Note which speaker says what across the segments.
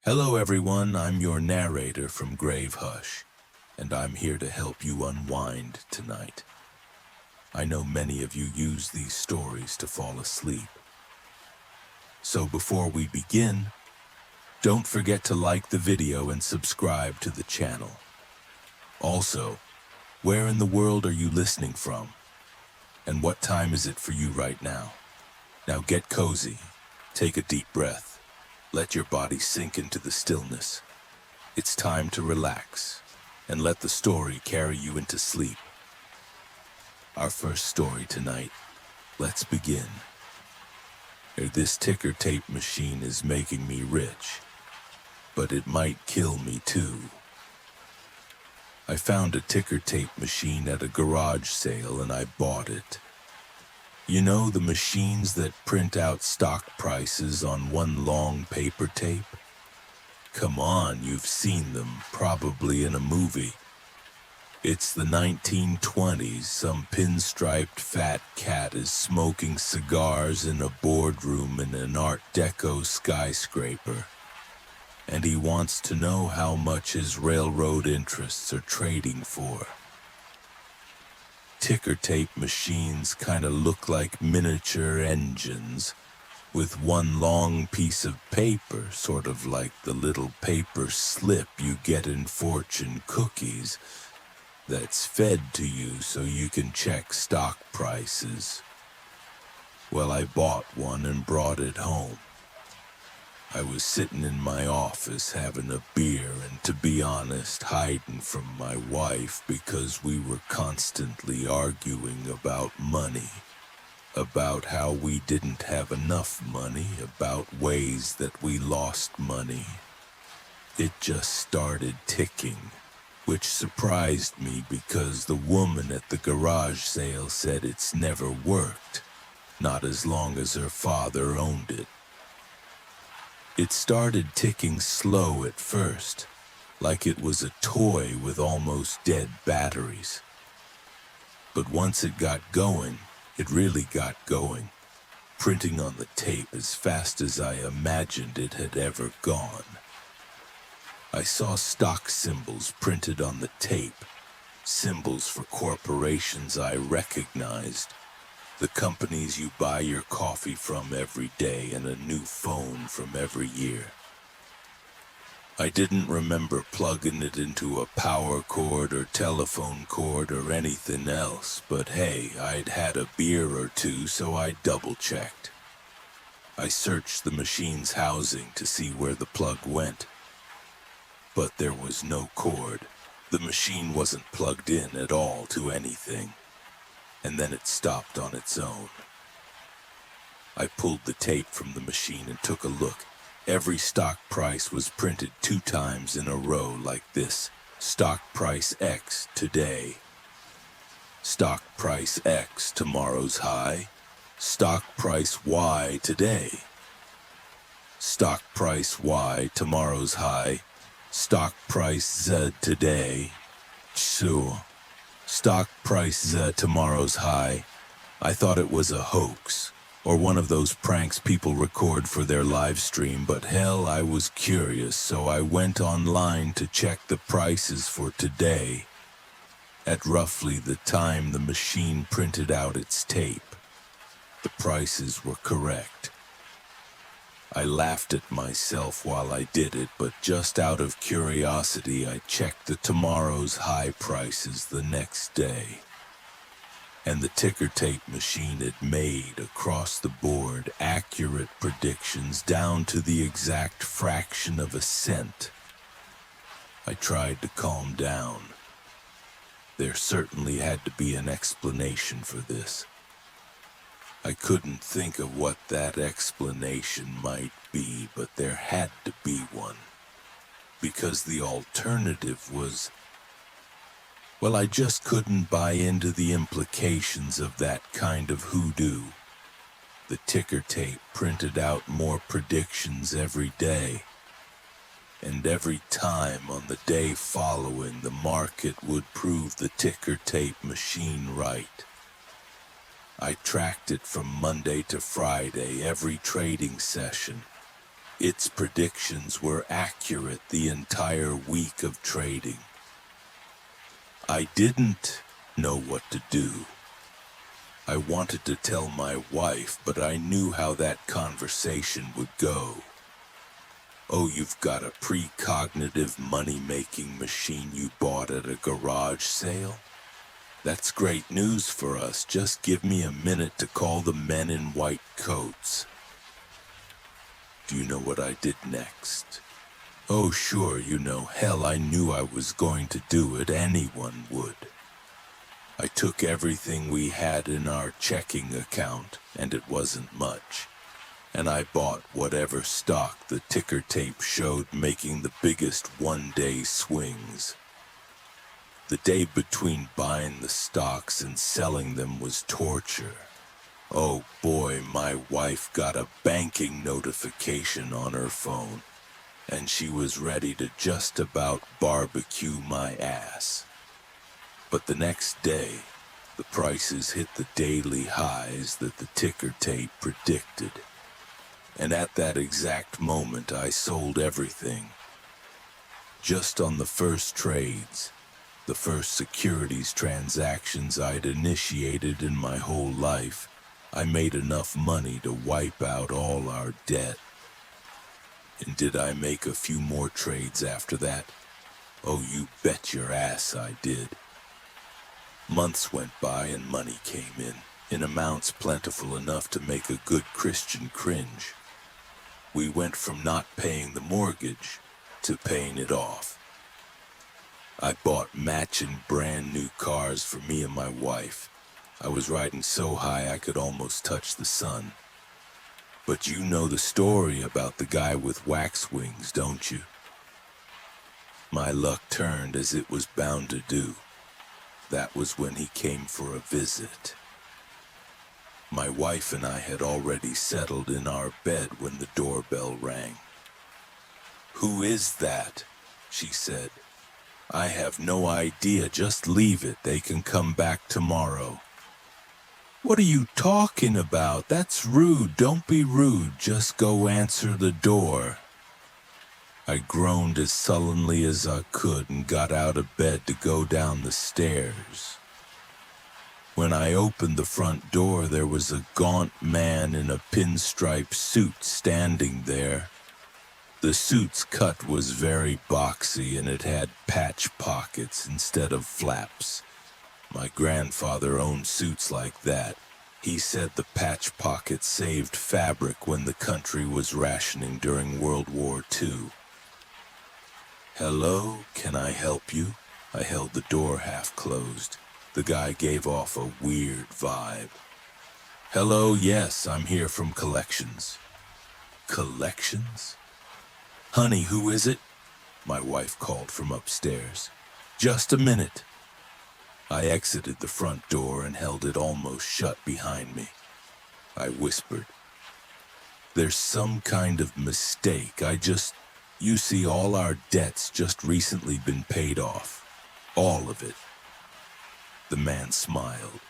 Speaker 1: Hello everyone, I'm your narrator from Grave Hush, and I'm here to help you unwind tonight. I know many of you use these stories to fall asleep. So before we begin, don't forget to like the video and subscribe to the channel. Also, where in the world are you listening from? And what time is it for you right now? Now get cozy, take a deep breath, let your body sink into the stillness. It's time to relax and let the story carry you into sleep. Our first story tonight. Let's begin. This ticker tape machine is making me rich, but it might kill me too. I found a ticker tape machine at a garage sale and I bought it. You know the machines that print out stock prices on one long paper tape? Come on, you've seen them, probably in a movie. It's the 1920s, some pinstriped fat cat is smoking cigars in a boardroom in an Art Deco skyscraper. And he wants to know how much his railroad interests are trading for. Ticker tape machines kind of look like miniature engines, with one long piece of paper, sort of like the little paper slip you get in fortune cookies, that's fed to you so you can check stock prices. Well, I bought one and brought it home. I was sitting in my office having a beer and, to be honest, hiding from my wife because we were constantly arguing about money. About how we didn't have enough money, about ways that we lost money. It just started ticking, which surprised me because the woman at the garage sale said it's never worked, not as long as her father owned it. It started ticking slow at first, like it was a toy with almost dead batteries. But once it got going, it really got going, printing on the tape as fast as I imagined it had ever gone. I saw stock symbols printed on the tape, symbols for corporations I recognized, the companies you buy your coffee from every day and a new phone from every year. I didn't remember plugging it into a power cord or telephone cord or anything else, but hey, I'd had a beer or two, so I double-checked. I searched the machine's housing to see where the plug went, but there was no cord. The machine wasn't plugged in at all to anything, and then it stopped on its own. I pulled the tape from the machine and took a look. Every stock price was printed 2 times in a row like this. Stock price X today. Stock price X tomorrow's high. Stock price Y today. Stock price Y tomorrow's high. Stock price Z today. Sure. Stock price Z tomorrow's high. I thought it was a hoax, or one of those pranks people record for their live stream, but hell, I was curious, so I went online to check the prices for today, at roughly the time the machine printed out its tape. The prices were correct. I laughed at myself while I did it, but just out of curiosity, I checked the tomorrow's high prices the next day. And the ticker tape machine had made, across the board, accurate predictions down to the exact fraction of a cent. I tried to calm down. There certainly had to be an explanation for this. I couldn't think of what that explanation might be, but there had to be one. Because the alternative was, well, I just couldn't buy into the implications of that kind of hoodoo. The ticker tape printed out more predictions every day. And every time on the day following, the market would prove the ticker tape machine right. I tracked it from Monday to Friday, every trading session. Its predictions were accurate the entire week of trading. I didn't know what to do. I wanted to tell my wife, but I knew how that conversation would go. Oh, you've got a precognitive money-making machine you bought at a garage sale? That's great news for us. Just give me a minute to call the men in white coats. Do you know what I did next? Oh, sure, hell, I knew I was going to do it. Anyone would. I took everything we had in our checking account, and it wasn't much, and I bought whatever stock the ticker tape showed making the biggest one-day swings. The day between buying the stocks and selling them was torture. Oh boy, my wife got a banking notification on her phone, and she was ready to just about barbecue my ass. But the next day, the prices hit the daily highs that the ticker tape predicted. And at that exact moment, I sold everything. Just on the first trades, the first securities transactions I'd initiated in my whole life, I made enough money to wipe out all our debt. And did I make a few more trades after that? Oh, you bet your ass I did. Months went by and money came in amounts plentiful enough to make a good Christian cringe. We went from not paying the mortgage to paying it off. I bought matching brand new cars for me and my wife. I was riding so high I could almost touch the sun. But you know the story about the guy with wax wings, don't you? My luck turned as it was bound to do. That was when he came for a visit. My wife and I had already settled in our bed when the doorbell rang. "Who is that?" she said. "I have no idea. Just leave it. They can come back tomorrow." "What are you talking about? That's rude. Don't be rude. Just go answer the door." I groaned as sullenly as I could and got out of bed to go down the stairs. When I opened the front door, there was a gaunt man in a pinstripe suit standing there. The suit's cut was very boxy and it had patch pockets instead of flaps. My grandfather owned suits like that. He said the patch pockets saved fabric when the country was rationing during World War II. "Hello, can I help you?" I held the door half closed. The guy gave off a weird vibe. "Hello, yes, I'm here from collections." "Collections?" "Honey, who is it?" my wife called from upstairs. "Just a minute." I exited the front door and held it almost shut behind me. I whispered, "There's some kind of mistake. You see, all our debt's just recently been paid off. All of it." The man smiled.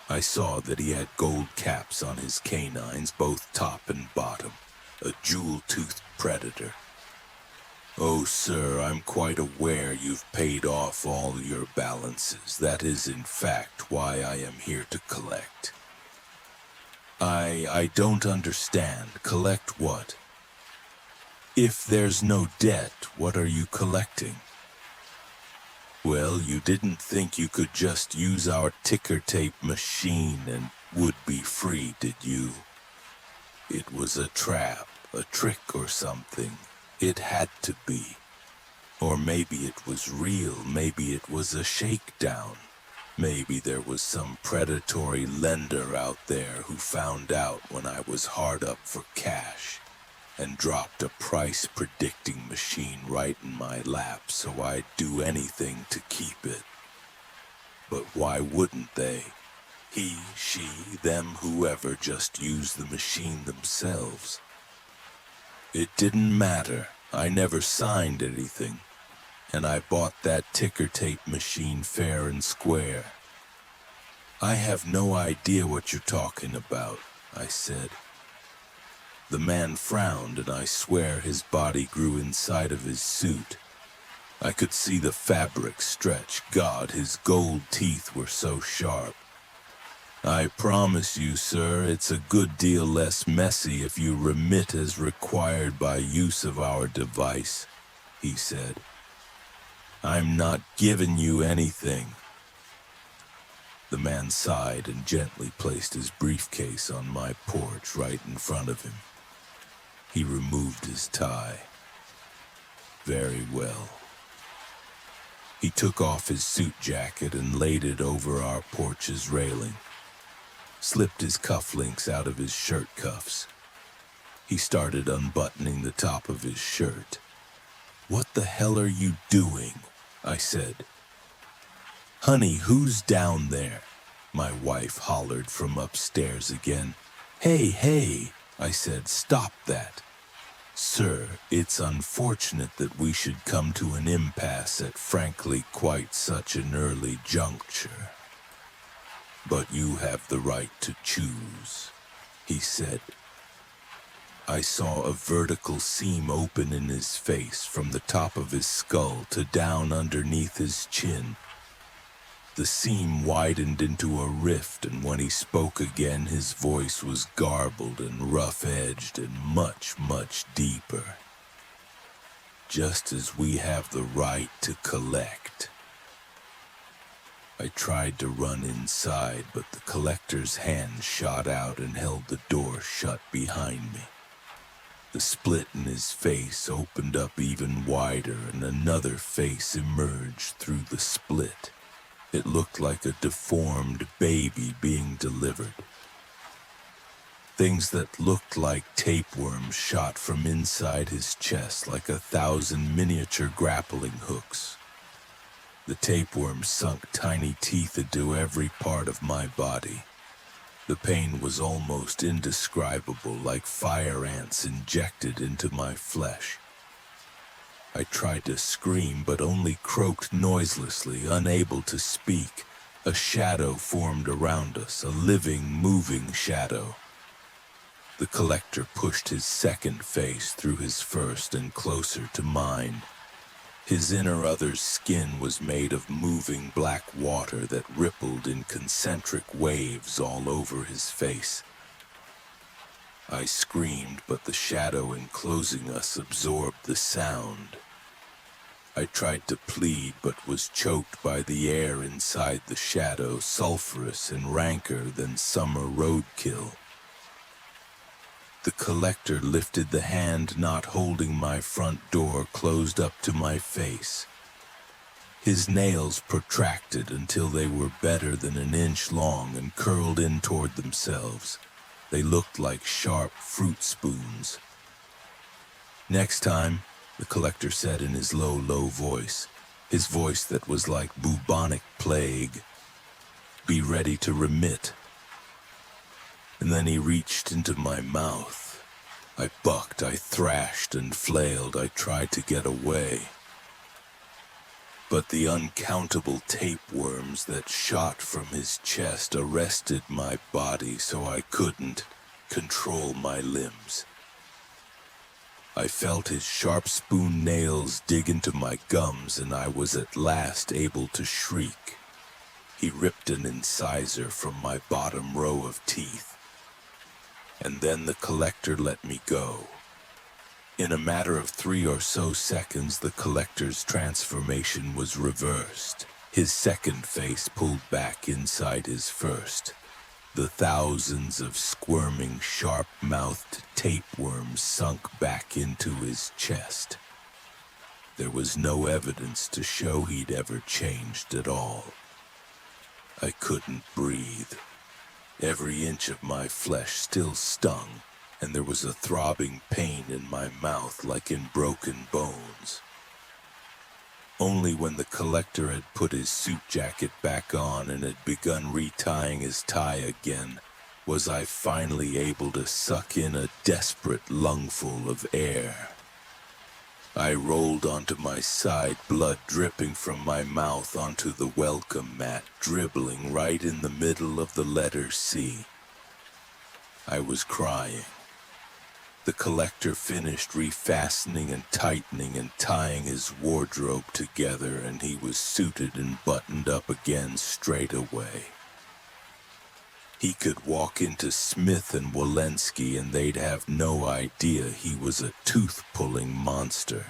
Speaker 1: I saw that he had gold caps on his canines, both top and bottom, a jewel-toothed predator. "Oh, sir, I'm quite aware you've paid off all your balances. That is, in fact, why I am here to collect." I don't understand. Collect what?" "If there's no debt, what are you collecting?" "Well, you didn't think you could just use our ticker tape machine and would be free, did you? It was a trap, a trick or something. It had to be. Or maybe it was real, maybe it was a shakedown. Maybe there was some predatory lender out there who found out when I was hard up for cash and dropped a price-predicting machine right in my lap so I'd do anything to keep it. But why wouldn't they? He, she, them, whoever just use the machine themselves. It didn't matter. I never signed anything. And I bought that ticker tape machine fair and square." "I have no idea what you're talking about," I said. The man frowned, and I swear his body grew inside of his suit. I could see the fabric stretch. God, his gold teeth were so sharp. "I promise you, sir, it's a good deal less messy if you remit as required by use of our device," he said. "I'm not giving you anything." The man sighed and gently placed his briefcase on my porch right in front of him. He removed his tie. Very well. He took off his suit jacket and laid it over our porch's railing, slipped his cufflinks out of his shirt cuffs. He started unbuttoning the top of his shirt. "What the hell are you doing?" I said. "Honey, who's down there?" my wife hollered from upstairs again. Hey, I said, "stop that." "Sir, it's unfortunate that we should come to an impasse at frankly quite such an early juncture. But you have the right to choose," he said. I saw a vertical seam open in his face from the top of his skull to down underneath his chin. The seam widened into a rift, and when he spoke again, his voice was garbled and rough-edged and much, much deeper. "Just as we have the right to collect." I tried to run inside, but the collector's hand shot out and held the door shut behind me. The split in his face opened up even wider, and another face emerged through the split. It looked like a deformed baby being delivered. Things that looked like tapeworms shot from inside his chest like 1,000 miniature grappling hooks. The tapeworms sunk tiny teeth into every part of my body. The pain was almost indescribable, like fire ants injected into my flesh. I tried to scream, but only croaked noiselessly, unable to speak. A shadow formed around us, a living, moving shadow. The collector pushed his second face through his first and closer to mine. His inner other's skin was made of moving black water that rippled in concentric waves all over his face. I screamed, but the shadow enclosing us absorbed the sound. I tried to plead, but was choked by the air inside the shadow, sulphurous and ranker than summer roadkill. The collector lifted the hand not holding my front door closed up to my face. His nails protracted until they were better than an inch long and curled in toward themselves. They looked like sharp fruit spoons. "Next time," the collector said in his low voice, his voice that was like bubonic plague, "be ready to remit." And then he reached into my mouth. I bucked, I thrashed and flailed, I tried to get away. But the uncountable tapeworms that shot from his chest arrested my body so I couldn't control my limbs. I felt his sharp spoon nails dig into my gums, and I was at last able to shriek. He ripped an incisor from my bottom row of teeth. And then the collector let me go. In a matter of 3 or so seconds, the collector's transformation was reversed. His second face pulled back inside his first. The thousands of squirming, sharp-mouthed tapeworms sunk back into his chest. There was no evidence to show he'd ever changed at all. I couldn't breathe. Every inch of my flesh still stung, and there was a throbbing pain in my mouth like in broken bones. Only when the collector had put his suit jacket back on and had begun retying his tie again was I finally able to suck in a desperate lungful of air. I rolled onto my side, blood dripping from my mouth onto the welcome mat, dribbling right in the middle of the letter C. I was crying. The collector finished refastening and tightening and tying his wardrobe together, and he was suited and buttoned up again straight away. He could walk into Smith and Walensky and they'd have no idea he was a tooth-pulling monster.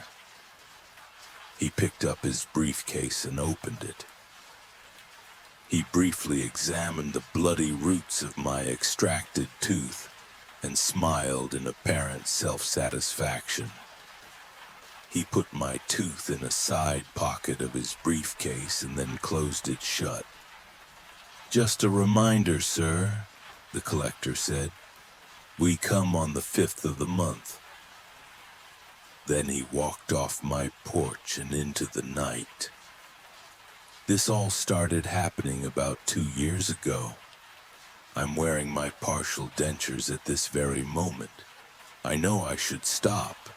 Speaker 1: He picked up his briefcase and opened it. He briefly examined the bloody roots of my extracted tooth and smiled in apparent self-satisfaction. He put my tooth in a side pocket of his briefcase and then closed it shut. "Just a reminder, sir," the collector said. "We come on the 5th of the month." Then he walked off my porch and into the night. This all started happening about 2 years ago. I'm wearing my partial dentures at this very moment. I know I should stop.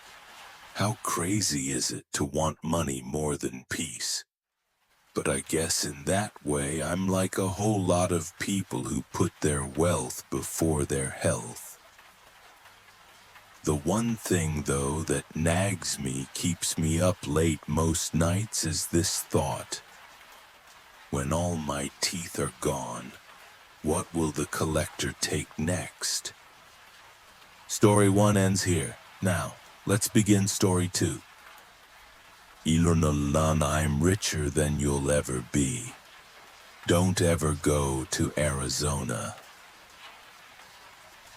Speaker 1: How crazy is it to want money more than peace? But I guess in that way I'm like a whole lot of people who put their wealth before their health. The one thing, though, that nags me, keeps me up late most nights is this thought. When all my teeth are gone, what will the collector take next? Story 1 ends here. Now, let's begin story 2. Ilunalan, I'm richer than you'll ever be. Don't ever go to Arizona.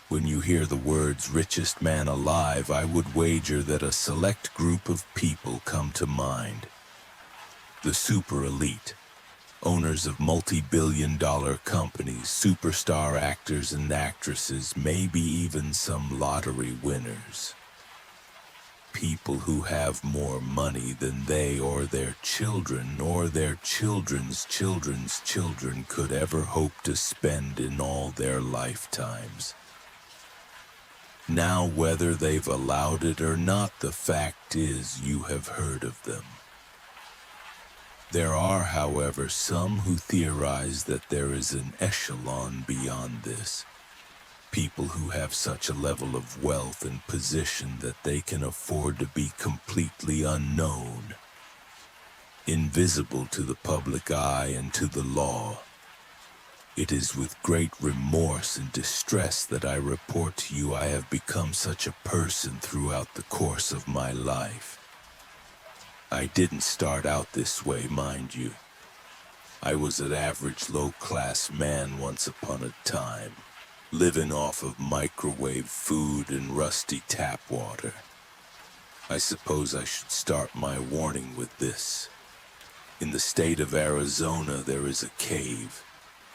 Speaker 1: When you hear the words richest man alive, I would wager that a select group of people come to mind. The super elite, owners of multi-billion-dollar companies, superstar actors and actresses, maybe even some lottery winners. People who have more money than they or their children or their children's children's children could ever hope to spend in all their lifetimes. Now, whether they've allowed it or not, the fact is you have heard of them. There are, however, some who theorize that there is an echelon beyond this. People who have such a level of wealth and position that they can afford to be completely unknown, invisible to the public eye and to the law. It is with great remorse and distress that I report to you I have become such a person throughout the course of my life. I didn't start out this way, mind you. I was an average low-class man once upon a time, living off of microwave food and rusty tap water. I suppose I should start my warning with this. In the state of Arizona, there is a cave.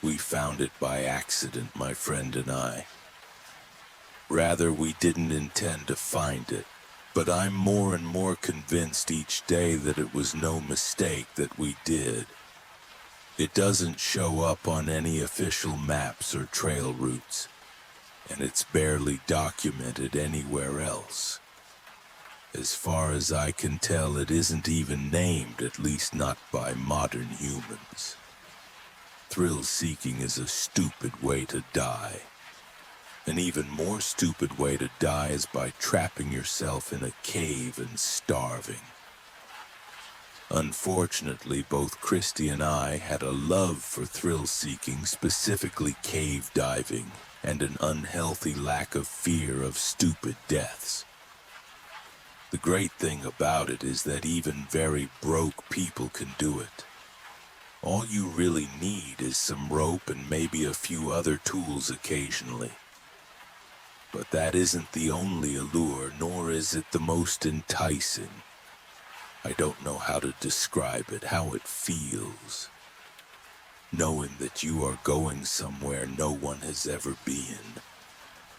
Speaker 1: We found it by accident, my friend and I. Rather, we didn't intend to find it, but I'm more and more convinced each day that it was no mistake that we did. It doesn't show up on any official maps or trail routes, and it's barely documented anywhere else. As far as I can tell, it isn't even named, at least not by modern humans. Thrill-seeking is a stupid way to die. An even more stupid way to die is by trapping yourself in a cave and starving. Unfortunately, both Christy and I had a love for thrill-seeking, specifically cave diving, and an unhealthy lack of fear of stupid deaths. The great thing about it is that even very broke people can do it. All you really need is some rope and maybe a few other tools occasionally. But that isn't the only allure, nor is it the most enticing. I don't know how to describe it, how it feels. Knowing that you are going somewhere no one has ever been,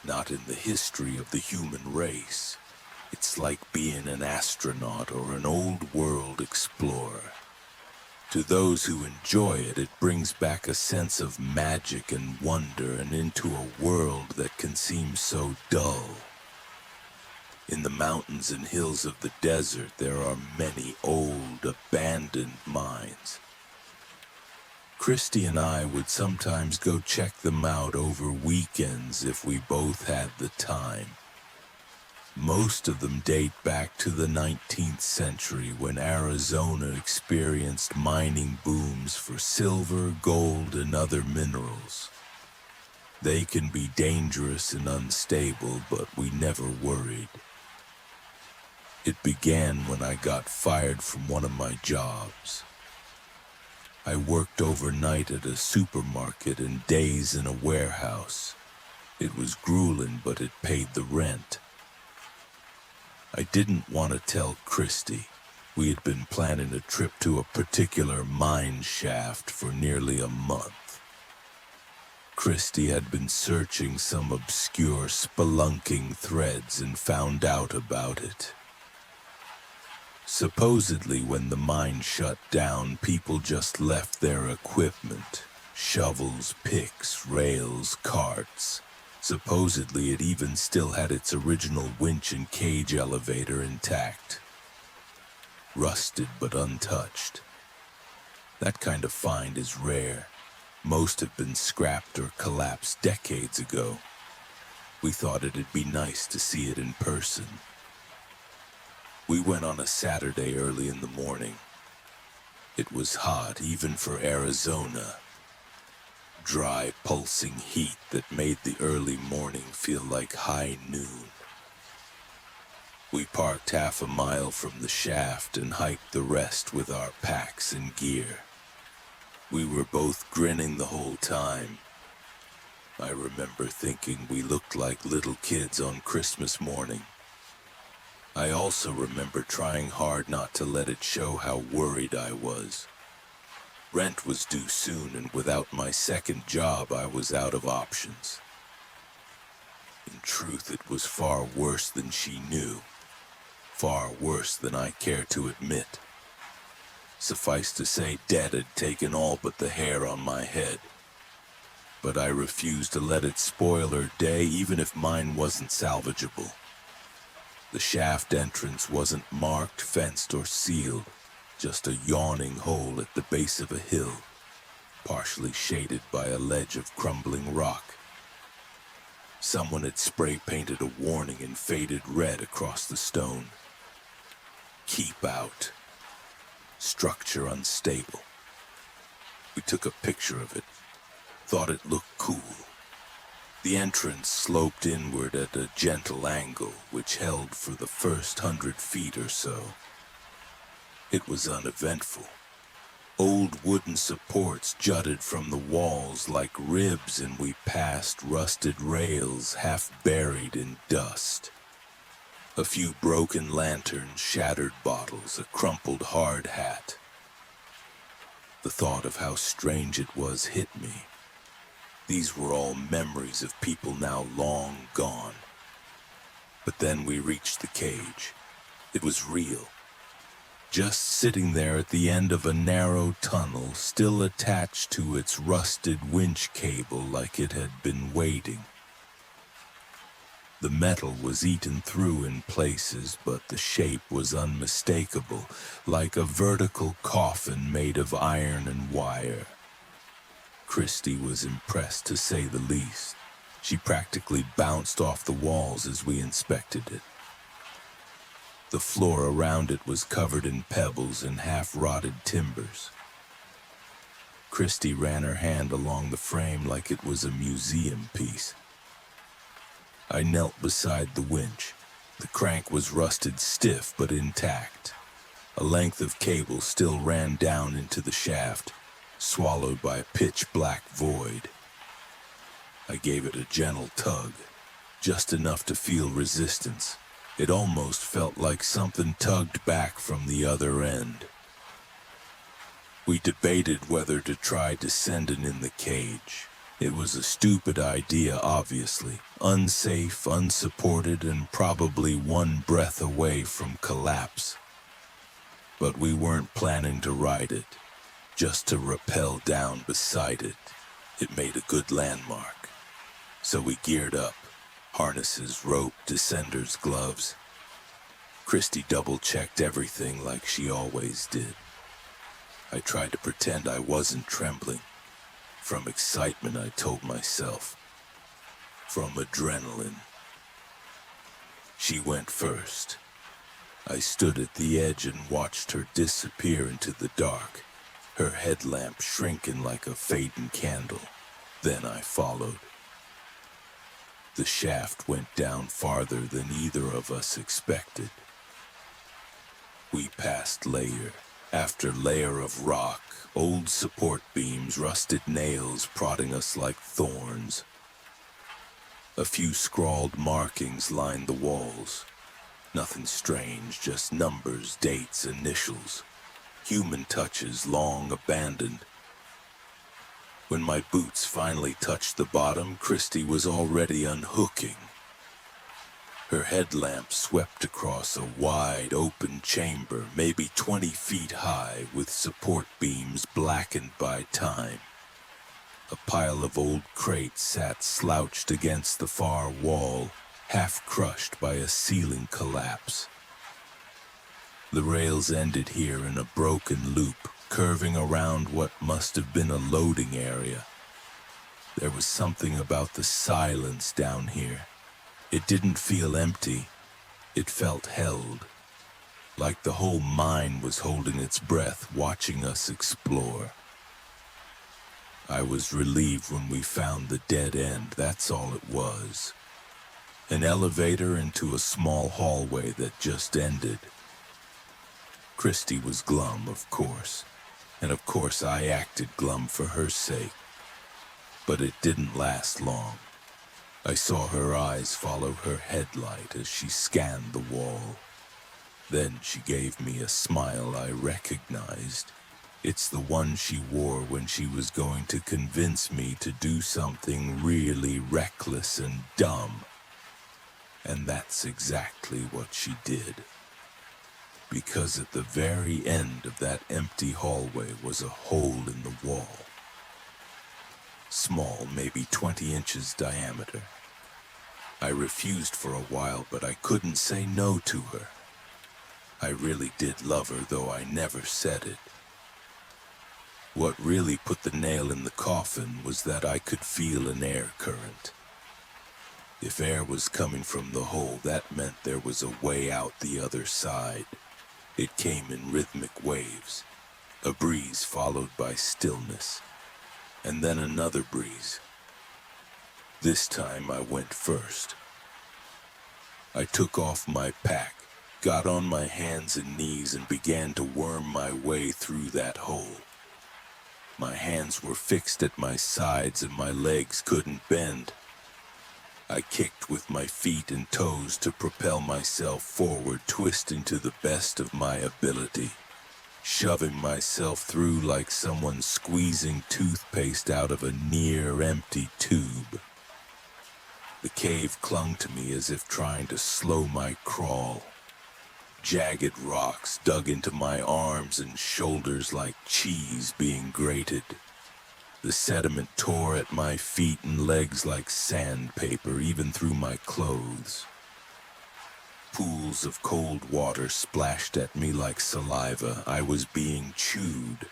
Speaker 1: not in the history of the human race. It's like being an astronaut or an old world explorer. To those who enjoy it, it brings back a sense of magic and wonder and into a world that can seem so dull. In the mountains and hills of the desert, there are many old, abandoned mines. Christy and I would sometimes go check them out over weekends if we both had the time. Most of them date back to the 19th century when Arizona experienced mining booms for silver, gold, and other minerals. They can be dangerous and unstable, but we never worried. It began when I got fired from one of my jobs. I worked overnight at a supermarket and days in a warehouse. It was grueling, but it paid the rent. I didn't want to tell Christy. We had been planning a trip to a particular mine shaft for nearly a month. Christy had been searching some obscure spelunking threads and found out about it. Supposedly, when the mine shut down, people just left their equipment. Shovels, picks, rails, carts. Supposedly, it even still had its original winch and cage elevator intact. Rusted but untouched. That kind of find is rare. Most have been scrapped or collapsed decades ago. We thought it'd be nice to see it in person. We went on a Saturday early in the morning. It was hot, even for Arizona. Dry, pulsing heat that made the early morning feel like high noon. We parked half a mile from the shaft and hiked the rest with our packs and gear. We were both grinning the whole time. I remember thinking we looked like little kids on Christmas morning. I also remember trying hard not to let it show how worried I was. Rent was due soon, and without my second job, I was out of options. In truth, it was far worse than she knew. Far worse than I care to admit. Suffice to say, debt had taken all but the hair on my head. But I refused to let it spoil her day, even if mine wasn't salvageable. The shaft entrance wasn't marked, fenced, or sealed, just a yawning hole at the base of a hill, partially shaded by a ledge of crumbling rock. Someone had spray-painted a warning in faded red across the stone. Keep out. Structure unstable. We took a picture of it, thought it looked cool. The entrance sloped inward at a gentle angle, which held for the first 100 feet or so. It was uneventful. Old wooden supports jutted from the walls like ribs, and we passed rusted rails half buried in dust. A few broken lanterns, shattered bottles, a crumpled hard hat. The thought of how strange it was hit me. These were all memories of people now long gone. But then we reached the cage. It was real. Just sitting there at the end of a narrow tunnel, still attached to its rusted winch cable like it had been waiting. The metal was eaten through in places, but the shape was unmistakable, like a vertical coffin made of iron and wire. Christy was impressed, to say the least. She practically bounced off the walls as we inspected it. The floor around it was covered in pebbles and half-rotted timbers. Christy ran her hand along the frame like it was a museum piece. I knelt beside the winch. The crank was rusted stiff but intact. A length of cable still ran down into the shaft, swallowed by a pitch-black void. I gave it a gentle tug, just enough to feel resistance. It almost felt like something tugged back from the other end. We debated whether to try descending in the cage. It was a stupid idea, obviously. Unsafe, unsupported, and probably one breath away from collapse. But we weren't planning to ride it. Just to rappel down beside it. It made a good landmark. So we geared up. Harnesses, rope, descenders, gloves. Christy double-checked everything like she always did. I tried to pretend I wasn't trembling. From excitement, I told myself. From adrenaline. She went first. I stood at the edge and watched her disappear into the dark, her headlamp shrinking like a fading candle. Then I followed. The shaft went down farther than either of us expected. We passed layer after layer of rock, old support beams, rusted nails prodding us like thorns. A few scrawled markings lined the walls. Nothing strange, just numbers, dates, initials. Human touches long abandoned. When my boots finally touched the bottom, Christy was already unhooking. Her headlamp swept across a wide open chamber, maybe 20 feet high, with support beams blackened by time. A pile of old crates sat slouched against the far wall, half crushed by a ceiling collapse. The rails ended here in a broken loop, curving around what must have been a loading area. There was something about the silence down here. It didn't feel empty. It felt held, like the whole mine was holding its breath, watching us explore. I was relieved when we found the dead end, that's all it was. An elevator into a small hallway that just ended. Christy was glum, of course, and of course I acted glum for her sake. But it didn't last long. I saw her eyes follow her headlight as she scanned the wall. Then she gave me a smile I recognized. It's the one she wore when she was going to convince me to do something really reckless and dumb. And that's exactly what she did. Because at the very end of that empty hallway was a hole in the wall. Small, maybe 20 inches diameter. I refused for a while, but I couldn't say no to her. I really did love her, though I never said it. What really put the nail in the coffin was that I could feel an air current. If air was coming from the hole, that meant there was a way out the other side. It came in rhythmic waves, a breeze followed by stillness, and then another breeze. This time I went first. I took off my pack, got on my hands and knees, and began to worm my way through that hole. My hands were fixed at my sides and my legs couldn't bend. I kicked with my feet and toes to propel myself forward, twisting to the best of my ability, shoving myself through like someone squeezing toothpaste out of a near-empty tube. The cave clung to me as if trying to slow my crawl. Jagged rocks dug into my arms and shoulders like cheese being grated. The sediment tore at my feet and legs like sandpaper, even through my clothes. Pools of cold water splashed at me like saliva. I was being chewed.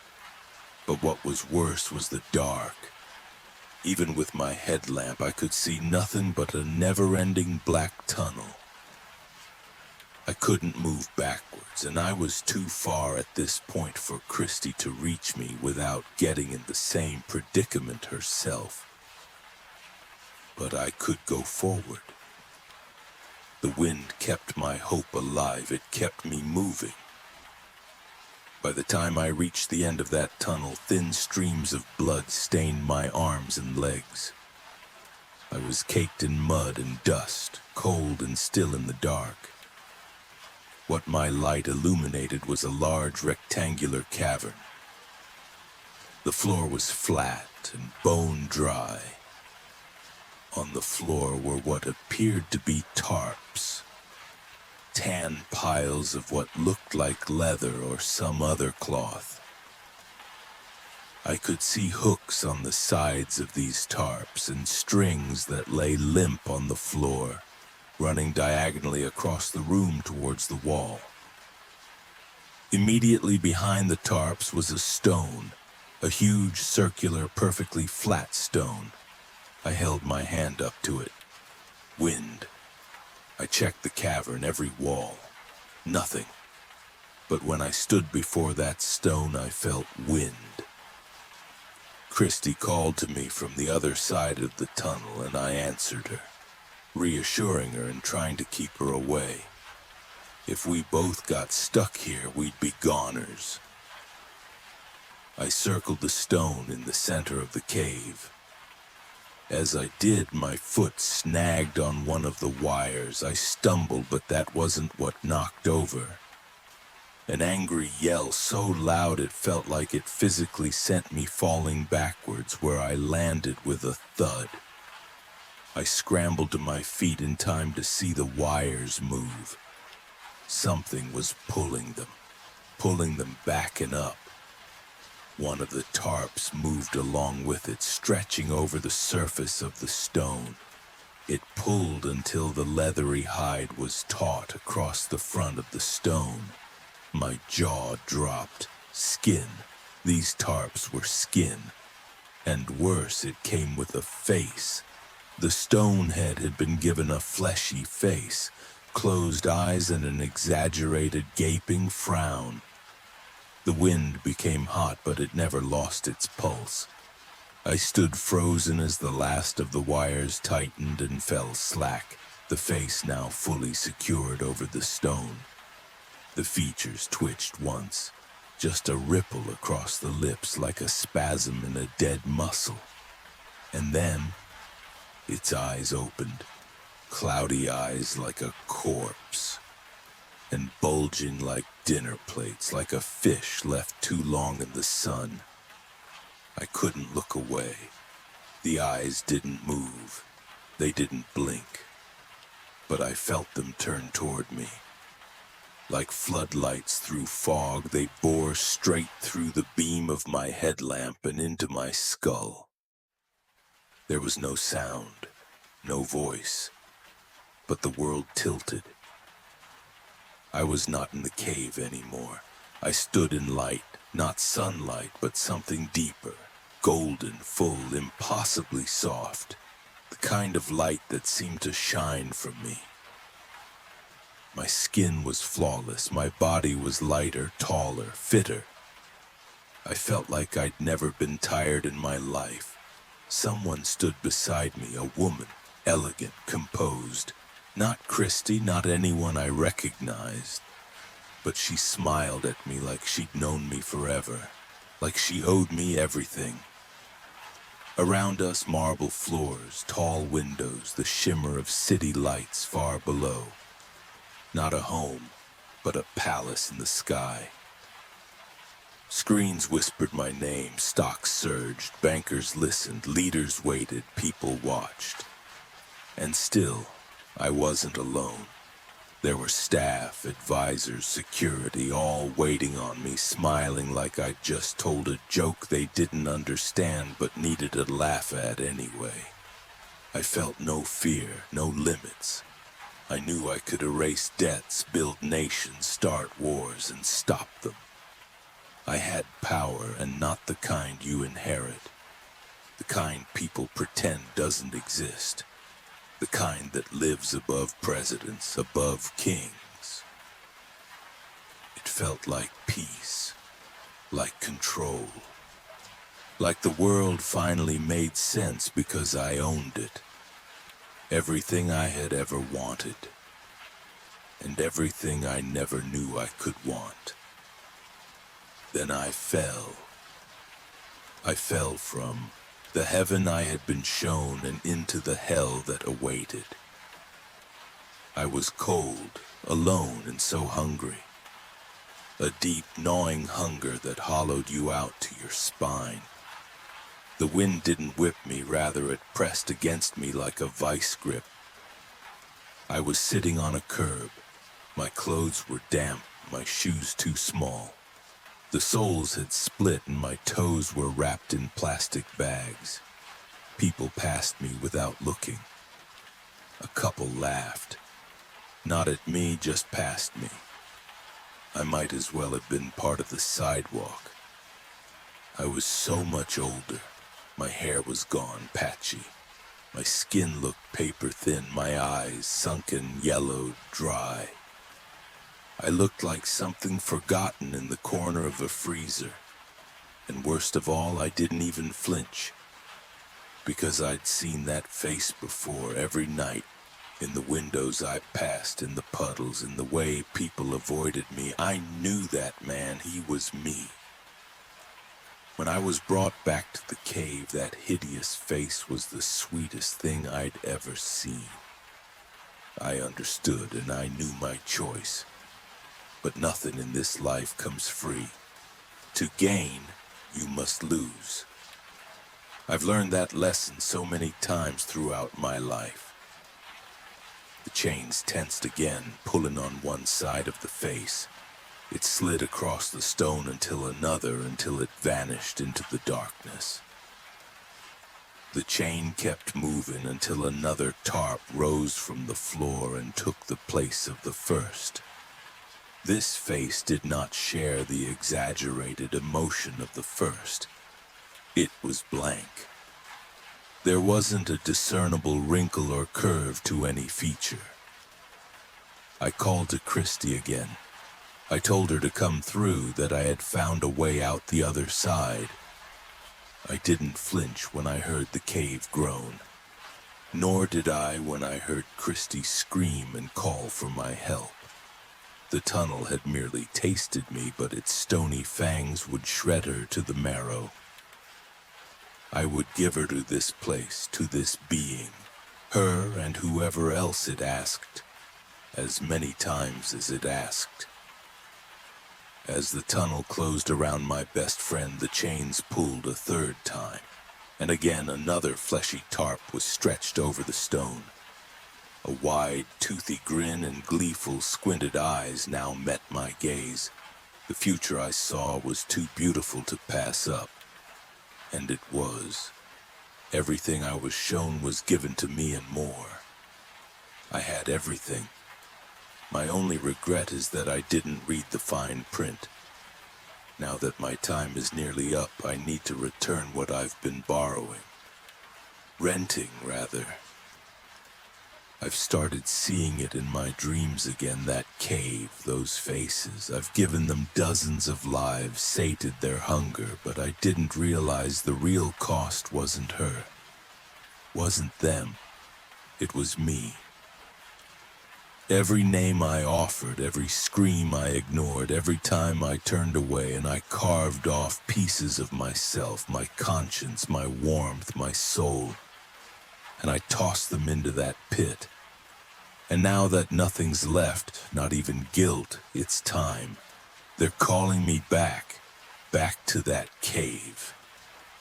Speaker 1: But what was worse was the dark. Even with my headlamp, I could see nothing but a never-ending black tunnel. I couldn't move backwards, and I was too far at this point for Christy to reach me without getting in the same predicament herself. But I could go forward. The wind kept my hope alive. It kept me moving. By the time I reached the end of that tunnel, thin streams of blood stained my arms and legs. I was caked in mud and dust, cold and still in the dark. What my light illuminated was a large rectangular cavern. The floor was flat and bone dry. On the floor were what appeared to be tarps. Tan piles of what looked like leather or some other cloth. I could see hooks on the sides of these tarps and strings that lay limp on the floor, running diagonally across the room towards the wall. Immediately behind the tarps was a stone, a huge, circular, perfectly flat stone. I held my hand up to it. Wind. I checked the cavern, every wall. Nothing. But when I stood before that stone, I felt wind. Christy called to me from the other side of the tunnel, and I answered her, reassuring her and trying to keep her away. If we both got stuck here, we'd be goners. I circled the stone in the center of the cave. As I did, my foot snagged on one of the wires. I stumbled, but that wasn't what knocked over. An angry yell so loud it felt like it physically sent me falling backwards, where I landed with a thud. I scrambled to my feet in time to see the wires move. Something was pulling them back and up. One of the tarps moved along with it, stretching over the surface of the stone. It pulled until the leathery hide was taut across the front of the stone. My jaw dropped. Skin. These tarps were skin. And worse, it came with a face. The stone head had been given a fleshy face, closed eyes and an exaggerated gaping frown. The wind became hot, but it never lost its pulse. I stood frozen as the last of the wires tightened and fell slack, the face now fully secured over the stone. The features twitched once, just a ripple across the lips like a spasm in a dead muscle. And then, its eyes opened, cloudy eyes like a corpse, and bulging like dinner plates, like a fish left too long in the sun. I couldn't look away. The eyes didn't move. They didn't blink. But I felt them turn toward me. Like floodlights through fog, they bore straight through the beam of my headlamp and into my skull. There was no sound, no voice, but the world tilted. I was not in the cave anymore. I stood in light, not sunlight, but something deeper, golden, full, impossibly soft, the kind of light that seemed to shine from me. My skin was flawless, my body was lighter, taller, fitter. I felt like I'd never been tired in my life. Someone stood beside me, a woman, elegant, composed. Not Christy, not anyone I recognized. But she smiled at me like she'd known me forever, like she owed me everything. Around us, marble floors, tall windows, the shimmer of city lights far below. Not a home, but a palace in the sky. Screens whispered my name, stocks surged, bankers listened, leaders waited, people watched. And still, I wasn't alone. There were staff, advisors, security, all waiting on me, smiling like I'd just told a joke they didn't understand but needed a laugh at anyway. I felt no fear, no limits. I knew I could erase debts, build nations, start wars, and stop them. I had power, and not the kind you inherit. The kind people pretend doesn't exist. The kind that lives above presidents, above kings. It felt like peace, like control. Like the world finally made sense because I owned it. Everything I had ever wanted, and everything I never knew I could want. Then I fell. I fell from the heaven I had been shown and into the hell that awaited. I was cold, alone, and so hungry. A deep, gnawing hunger that hollowed you out to your spine. The wind didn't whip me, rather it pressed against me like a vice grip. I was sitting on a curb. My clothes were damp, my shoes too small. The soles had split and my toes were wrapped in plastic bags. People passed me without looking. A couple laughed. Not at me, just past me. I might as well have been part of the sidewalk. I was so much older. My hair was gone, patchy. My skin looked paper thin, my eyes sunken, yellowed, dry. I looked like something forgotten in the corner of a freezer. And worst of all, I didn't even flinch. Because I'd seen that face before every night. In the windows I passed, in the puddles, in the way people avoided me. I knew that man, he was me. When I was brought back to the cave, that hideous face was the sweetest thing I'd ever seen. I understood and I knew my choice. But nothing in this life comes free. To gain, you must lose. I've learned that lesson so many times throughout my life. The chains tensed again, pulling on one side of the face. It slid across the stone until it vanished into the darkness. The chain kept moving until another tarp rose from the floor and took the place of the first. This face did not share the exaggerated emotion of the first. It was blank. There wasn't a discernible wrinkle or curve to any feature. I called to Christy again. I told her to come through, that I had found a way out the other side. I didn't flinch when I heard the cave groan, nor did I when I heard Christy scream and call for my help. The tunnel had merely tasted me, but its stony fangs would shred her to the marrow. I would give her to this place, to this being, her and whoever else it asked, as many times as it asked. As the tunnel closed around my best friend, the chains pulled a third time, and again another fleshy tarp was stretched over the stone. A wide, toothy grin and gleeful, squinted eyes now met my gaze. The future I saw was too beautiful to pass up. And it was. Everything I was shown was given to me and more. I had everything. My only regret is that I didn't read the fine print. Now that my time is nearly up, I need to return what I've been borrowing. Renting, rather. I've started seeing it in my dreams again, that cave, those faces. I've given them dozens of lives, sated their hunger, but I didn't realize the real cost wasn't her. Wasn't them. It was me. Every name I offered, every scream I ignored, every time I turned away, and I carved off pieces of myself, my conscience, my warmth, my soul, and I tossed them into that pit. And now that nothing's left, not even guilt, it's time. They're calling me back to that cave.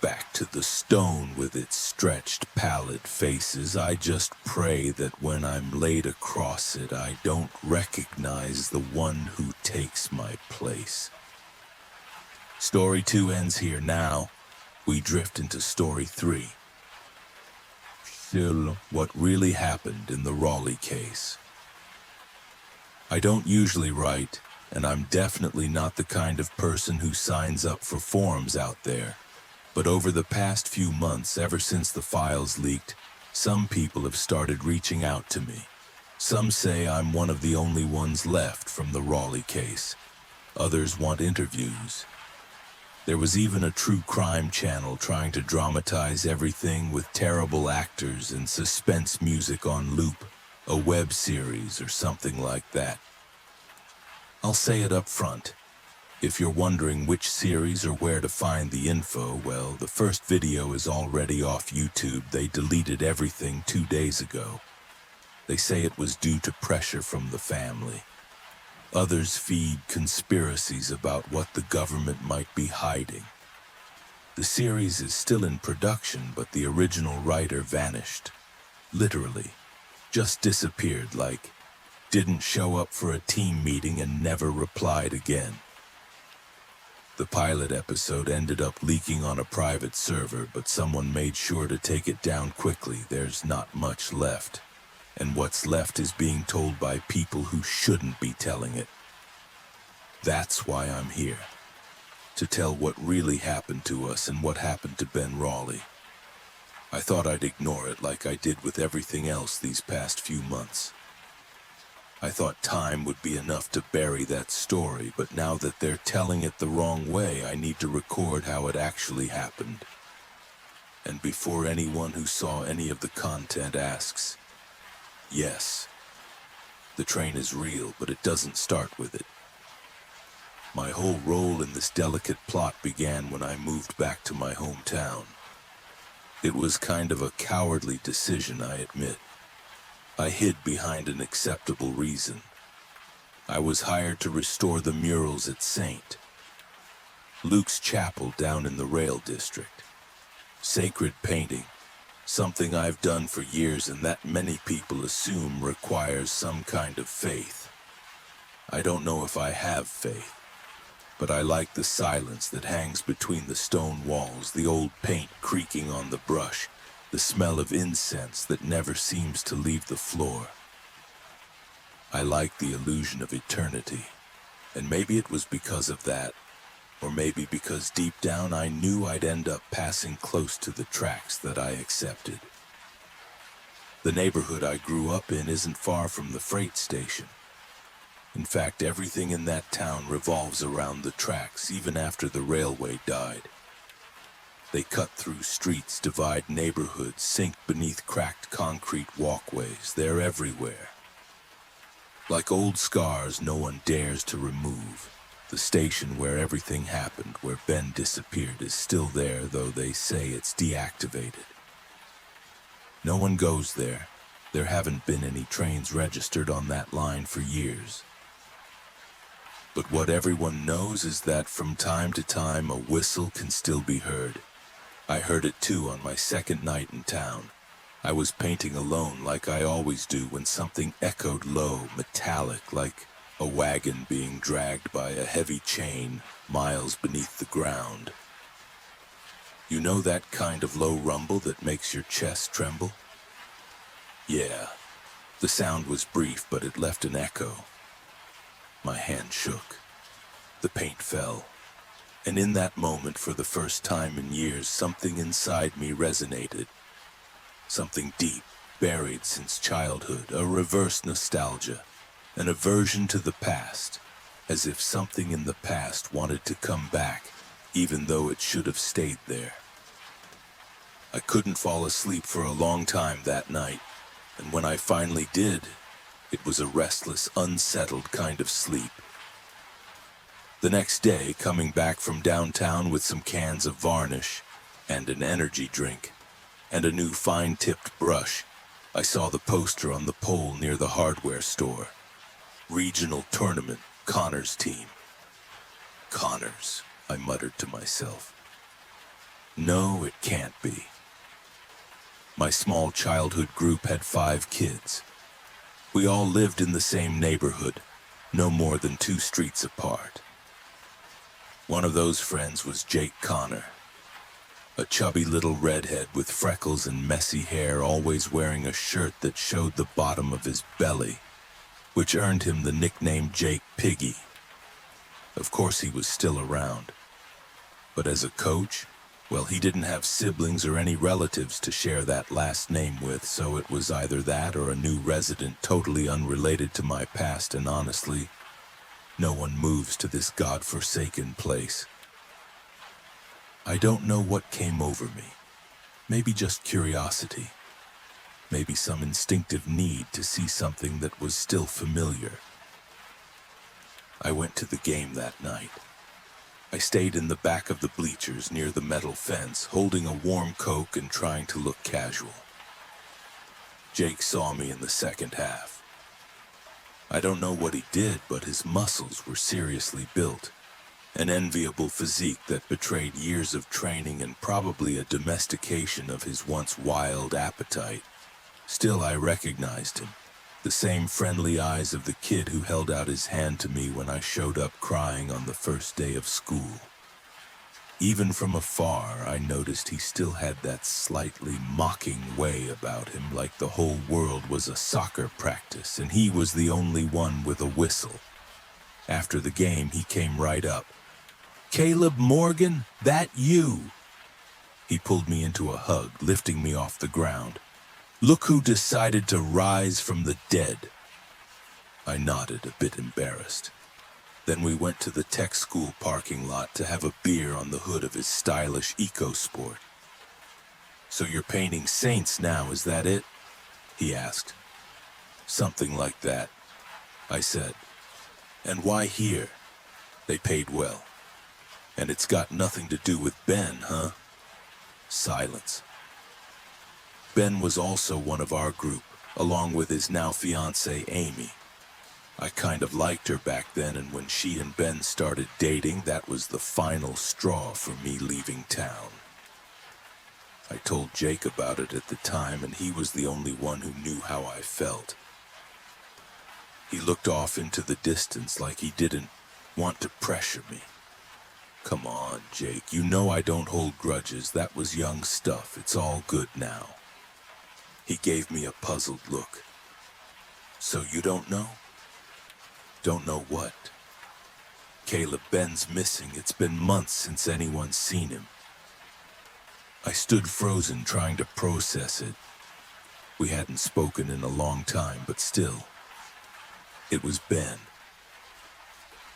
Speaker 1: Back to the stone with its stretched, pallid faces. I just pray that when I'm laid across it, I don't recognize the one who takes my place. Story 2 ends here. Now, we drift into Story 3. Still, what really happened in the Raleigh case. I don't usually write, and I'm definitely not the kind of person who signs up for forums out there. But over the past few months, ever since the files leaked, some people have started reaching out to me. Some say I'm one of the only ones left from the Raleigh case. Others want interviews. There was even a true crime channel trying to dramatize everything with terrible actors and suspense music on loop, a web series or something like that. I'll say it up front. If you're wondering which series or where to find the info, well, the first video is already off YouTube. They deleted everything 2 days ago. They say it was due to pressure from the family. Others feed conspiracies about what the government might be hiding. The series is still in production, but the original writer vanished. Literally. Just disappeared, like didn't show up for a team meeting and never replied again. The pilot episode ended up leaking on a private server, but someone made sure to take it down quickly. There's not much left. And what's left is being told by people who shouldn't be telling it. That's why I'm here. To tell what really happened to us and what happened to Ben Raleigh. I thought I'd ignore it like I did with everything else these past few months. I thought time would be enough to bury that story, but now that they're telling it the wrong way, I need to record how it actually happened. And before anyone who saw any of the content asks, yes, the train is real, but it doesn't start with it. My whole role in this delicate plot began when I moved back to my hometown. It was kind of a cowardly decision, I admit. I hid behind an acceptable reason. I was hired to restore the murals at St. Luke's Chapel down in the Rail District. Sacred painting, something I've done for years and that many people assume requires some kind of faith. I don't know if I have faith, but I like the silence that hangs between the stone walls, the old paint creaking on the brush, the smell of incense that never seems to leave the floor. I like the illusion of eternity, and maybe it was because of that, or maybe because deep down I knew I'd end up passing close to the tracks that I accepted. The neighborhood I grew up in isn't far from the freight station. In fact, everything in that town revolves around the tracks, even after the railway died. They cut through streets, divide neighborhoods, sink beneath cracked concrete walkways. They're everywhere. Like old scars no one dares to remove. The station where everything happened, where Ben disappeared, is still there, though they say it's deactivated. No one goes there. There haven't been any trains registered on that line for years. But what everyone knows is that from time to time a whistle can still be heard. I heard it too on my second night in town. I was painting alone like I always do when something echoed low, metallic, like a wagon being dragged by a heavy chain miles beneath the ground. You know that kind of low rumble that makes your chest tremble? Yeah, the sound was brief, but it left an echo. My hand shook. The paint fell. And in that moment, for the first time in years, something inside me resonated. Something deep, buried since childhood, a reverse nostalgia, an aversion to the past, as if something in the past wanted to come back, even though it should have stayed there. I couldn't fall asleep for a long time that night, and when I finally did, it was a restless, unsettled kind of sleep. The next day, coming back from downtown with some cans of varnish and an energy drink and a new fine-tipped brush, I saw the poster on the pole near the hardware store. Regional tournament, Connor's team. Connors, I muttered to myself. No, it can't be. My small childhood group had 5 kids. We all lived in the same neighborhood, no more than 2 streets apart. One of those friends was Jake Connor, a chubby little redhead with freckles and messy hair, always wearing a shirt that showed the bottom of his belly, which earned him the nickname Jake Piggy. Of course he was still around, but as a coach, well, he didn't have siblings or any relatives to share that last name with, so it was either that or a new resident totally unrelated to my past, and honestly, no one moves to this godforsaken place. I don't know what came over me. Maybe just curiosity. Maybe some instinctive need to see something that was still familiar. I went to the game that night. I stayed in the back of the bleachers near the metal fence, holding a warm Coke and trying to look casual. Jake saw me in the second half. I don't know what he did, but his muscles were seriously built. An enviable physique that betrayed years of training and probably a domestication of his once wild appetite. Still, I recognized him. The same friendly eyes of the kid who held out his hand to me when I showed up crying on the first day of school. Even from afar, I noticed he still had that slightly mocking way about him, like the whole world was a soccer practice and he was the only one with a whistle. After the game, he came right up. "Caleb Morgan, that you?" He pulled me into a hug, lifting me off the ground. Look who decided to rise from the dead. I nodded, a bit embarrassed. Then we went to the tech school parking lot to have a beer on the hood of his stylish EcoSport. So you're painting saints now, is that it? He asked. Something like that, I said. And why here? They paid well. And it's got nothing to do with Ben, huh? Silence. Ben was also one of our group, along with his now fiancée, Amy. I kind of liked her back then, and when she and Ben started dating, that was the final straw for me leaving town. I told Jake about it at the time, and he was the only one who knew how I felt. He looked off into the distance like he didn't want to pressure me. Come on, Jake, you know I don't hold grudges. That was young stuff. It's all good now. He gave me a puzzled look. So you don't know? Don't know what? Caleb, Ben's missing. It's been months since anyone's seen him. I stood frozen, trying to process it. We hadn't spoken in a long time, but still. It was Ben.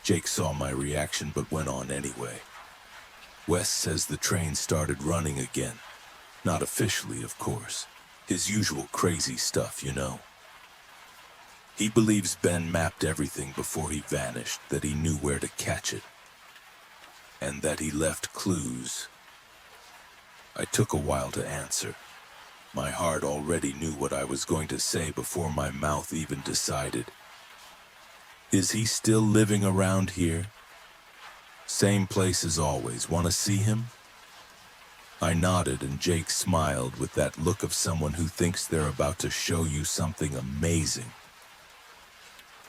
Speaker 1: Jake saw my reaction but went on anyway. Wes says the train started running again. Not officially, of course. His usual crazy stuff, you know. He believes Ben mapped everything before he vanished, that he knew where to catch it, and that he left clues. I took a while to answer. My heart already knew what I was going to say before my mouth even decided. Is he still living around here? Same place as always. Want to see him? I nodded, and Jake smiled with that look of someone who thinks they're about to show you something amazing.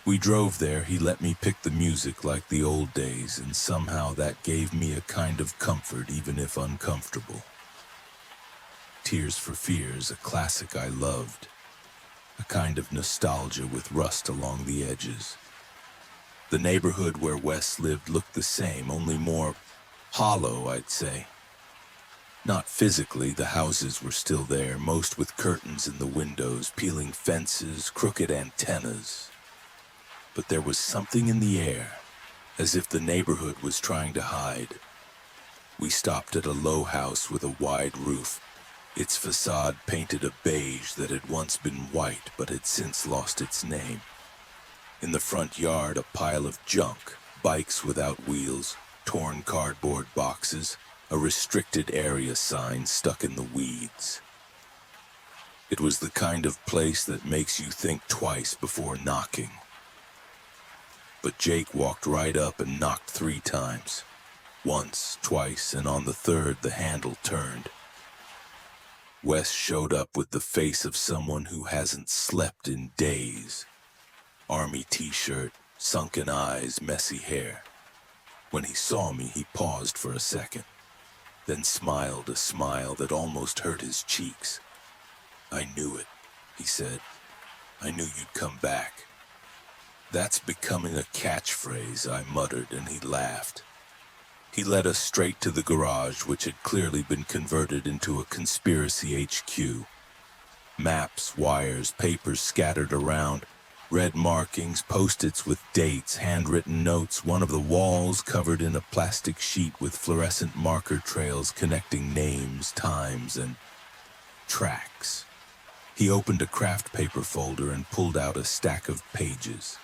Speaker 1: We drove there. He let me pick the music like the old days, and somehow that gave me a kind of comfort, even if uncomfortable. Tears for Fears, a classic I loved. A kind of nostalgia with rust along the edges. The neighborhood where Wes lived looked the same, only more hollow, I'd say. Not physically, the houses were still there, most with curtains in the windows, peeling fences, crooked antennas. But there was something in the air, as if the neighborhood was trying to hide. We stopped at a low house with a wide roof, its facade painted a beige that had once been white but had since lost its name. In the front yard, a pile of junk, bikes without wheels, torn cardboard boxes, a restricted area sign stuck in the weeds. It was the kind of place that makes you think twice before knocking. But Jake walked right up and knocked 3 times. Once, twice, and on the third the handle turned. Wes showed up with the face of someone who hasn't slept in days. Army t-shirt, sunken eyes, messy hair. When he saw me, he paused for a second, then smiled a smile that almost hurt his cheeks. I knew it, he said. I knew you'd come back. That's becoming a catchphrase, I muttered, and he laughed. He led us straight to the garage, which had clearly been converted into a conspiracy HQ. Maps, wires, papers scattered around, red markings, post-its with dates, handwritten notes, one of the walls covered in a plastic sheet with fluorescent marker trails connecting names, times, and tracks. He opened a craft paper folder and pulled out a stack of pages.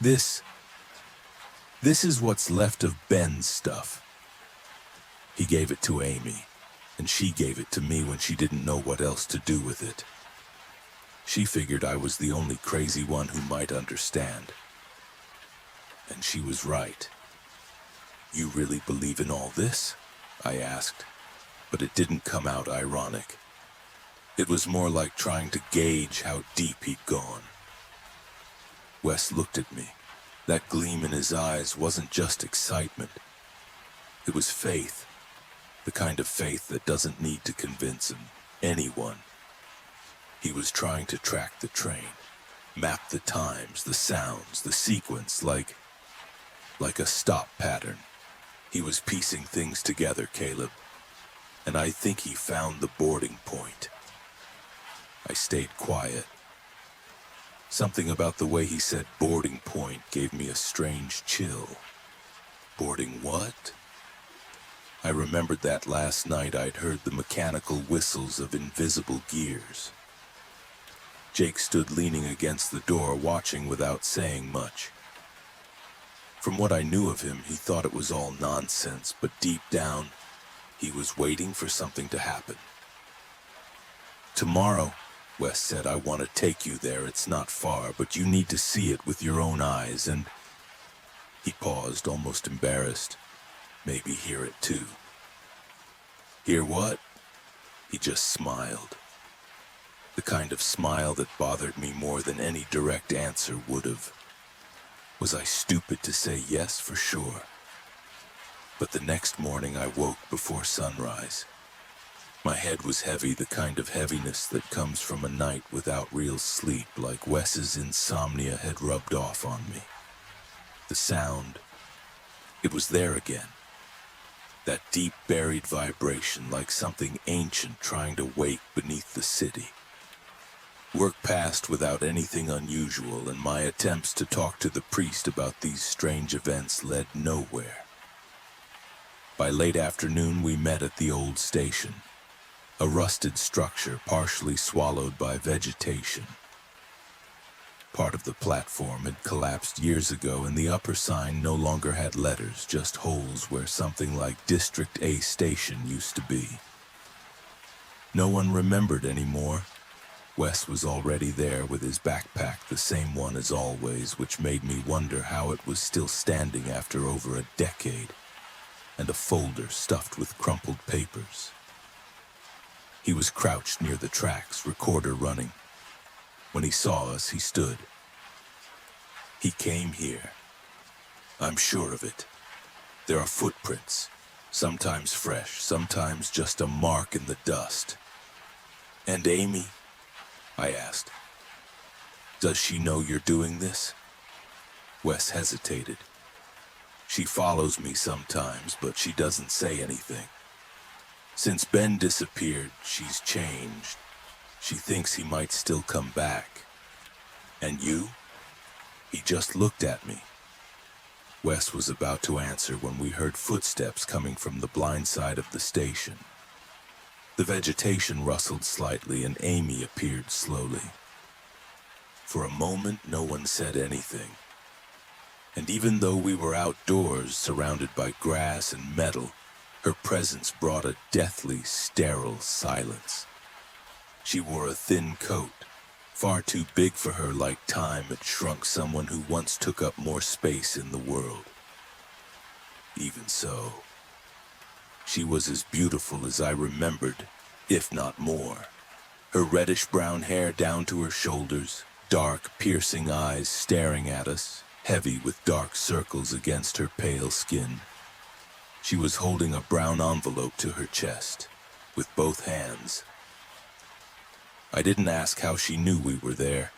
Speaker 1: This is what's left of Ben's stuff. He gave it to Amy, and she gave it to me when she didn't know what else to do with it. She figured I was the only crazy one who might understand. And she was right. You really believe in all this? I asked, but it didn't come out ironic. It was more like trying to gauge how deep he'd gone. Wes looked at me. That gleam in his eyes wasn't just excitement. It was faith, the kind of faith that doesn't need to convince anyone. He was trying to track the train, map the times, the sounds, the sequence, like a stop pattern. He was piecing things together, Caleb. and I think he found the boarding point. I stayed quiet. Something about the way he said boarding point gave me a strange chill. Boarding what? I remembered that last night I'd heard the mechanical whistles of invisible gears. Jake stood leaning against the door, watching without saying much. From what I knew of him, he thought it was all nonsense, but deep down, he was waiting for something to happen. Tomorrow, Wes said, I want to take you there. It's not far, but you need to see it with your own eyes, and... He paused, almost embarrassed. Maybe hear it too. Hear what? He just smiled. The kind of smile that bothered me more than any direct answer would have. Was I stupid to say yes for sure? But the next morning I woke before sunrise. My head was heavy, the kind of heaviness that comes from a night without real sleep, like Wes's insomnia had rubbed off on me. The sound, it was there again. That deep buried vibration, like something ancient trying to wake beneath the city. Work passed without anything unusual, and my attempts to talk to the priest about these strange events led nowhere. By late afternoon, we met at the old station, a rusted structure partially swallowed by vegetation. Part of the platform had collapsed years ago, and the upper sign no longer had letters, just holes where something like District A Station used to be. No one remembered anymore. Wes was already there with his backpack, the same one as always, which made me wonder how it was still standing after over a decade, and a folder stuffed with crumpled papers. He was crouched near the tracks, recorder running. When he saw us, he stood. He came here. I'm sure of it. There are footprints, sometimes fresh, sometimes just a mark in the dust. And Amy? I asked. Does she know you're doing this? Wes hesitated. She follows me sometimes, but she doesn't say anything. Since Ben disappeared, she's changed. She thinks he might still come back. And you? He just looked at me. Wes was about to answer when we heard footsteps coming from the blind side of the station. The vegetation rustled slightly and Amy appeared slowly. For a moment, no one said anything. And even though we were outdoors, surrounded by grass and metal, her presence brought a deathly, sterile silence. She wore a thin coat, far too big for her, like time had shrunk someone who once took up more space in the world. Even so, she was as beautiful as I remembered, if not more. Her reddish-brown hair down to her shoulders, dark, piercing eyes staring at us, heavy with dark circles against her pale skin. She was holding a brown envelope to her chest, with both hands. I didn't ask how she knew we were there.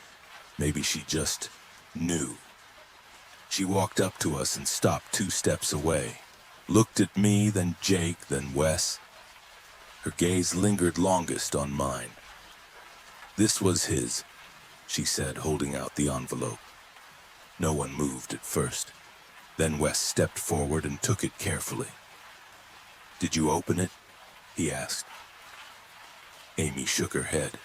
Speaker 1: Maybe she just knew. She walked up to us and stopped 2 steps away. Looked at me, then Jake, then Wes. Her gaze lingered longest on mine. This was his, she said, holding out the envelope. No one moved at first. Then Wes stepped forward and took it carefully. Did you open it? He asked. Amy shook her head.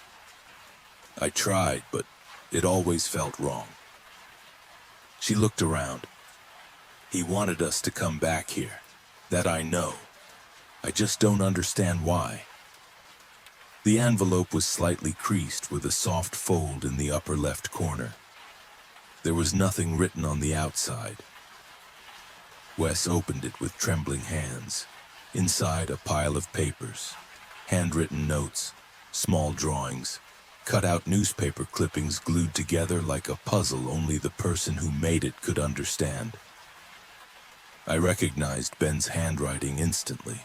Speaker 1: I tried, but it always felt wrong. She looked around. He wanted us to come back here. That I know. I just don't understand why. The envelope was slightly creased with a soft fold in the upper left corner. There was nothing written on the outside. Wes opened it with trembling hands. Inside, a pile of papers, handwritten notes, small drawings, cut-out newspaper clippings glued together like a puzzle only the person who made it could understand. I recognized Ben's handwriting instantly,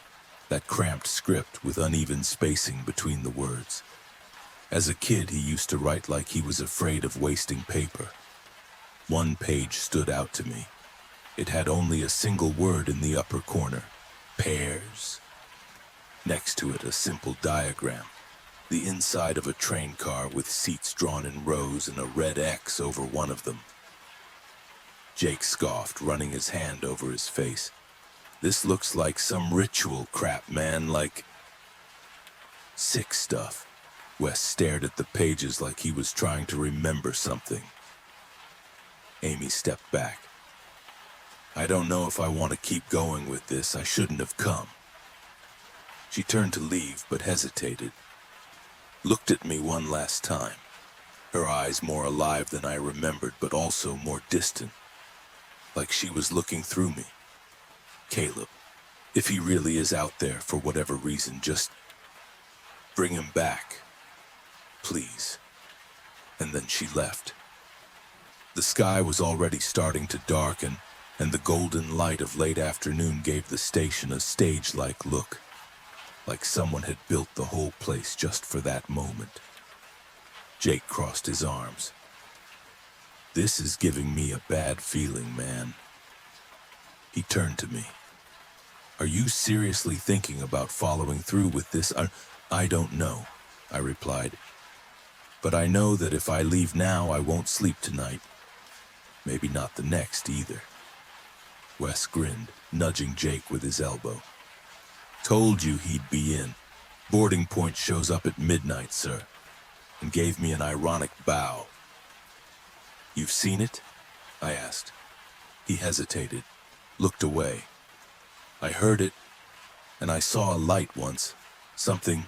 Speaker 1: that cramped script with uneven spacing between the words. As a kid, he used to write like he was afraid of wasting paper. One page stood out to me. It had only a single word in the upper corner. Pears. Next to it, a simple diagram. The inside of a train car with seats drawn in rows and a red X over one of them. Jake scoffed, running his hand over his face. This looks like some ritual crap, man, like sick stuff. Wes stared at the pages like he was trying to remember something. Amy stepped back. I don't know if I want to keep going with this. I shouldn't have come. She turned to leave, but hesitated. Looked at me one last time. Her eyes more alive than I remembered, but also more distant. Like she was looking through me. Caleb, if he really is out there for whatever reason, just bring him back. Please. And then she left. The sky was already starting to darken, and the golden light of late afternoon gave the station a stage-like look, like someone had built the whole place just for that moment. Jake crossed his arms. This is giving me a bad feeling, man. He turned to me. Are you seriously thinking about following through with this? I don't know, I replied. But I know that if I leave now, I won't sleep tonight. Maybe not the next either. Wes grinned, nudging Jake with his elbow. Told you he'd be in. Boarding point shows up at midnight, sir. And gave me an ironic bow. You've seen it? I asked. He hesitated, looked away. I heard it, and I saw a light once. Something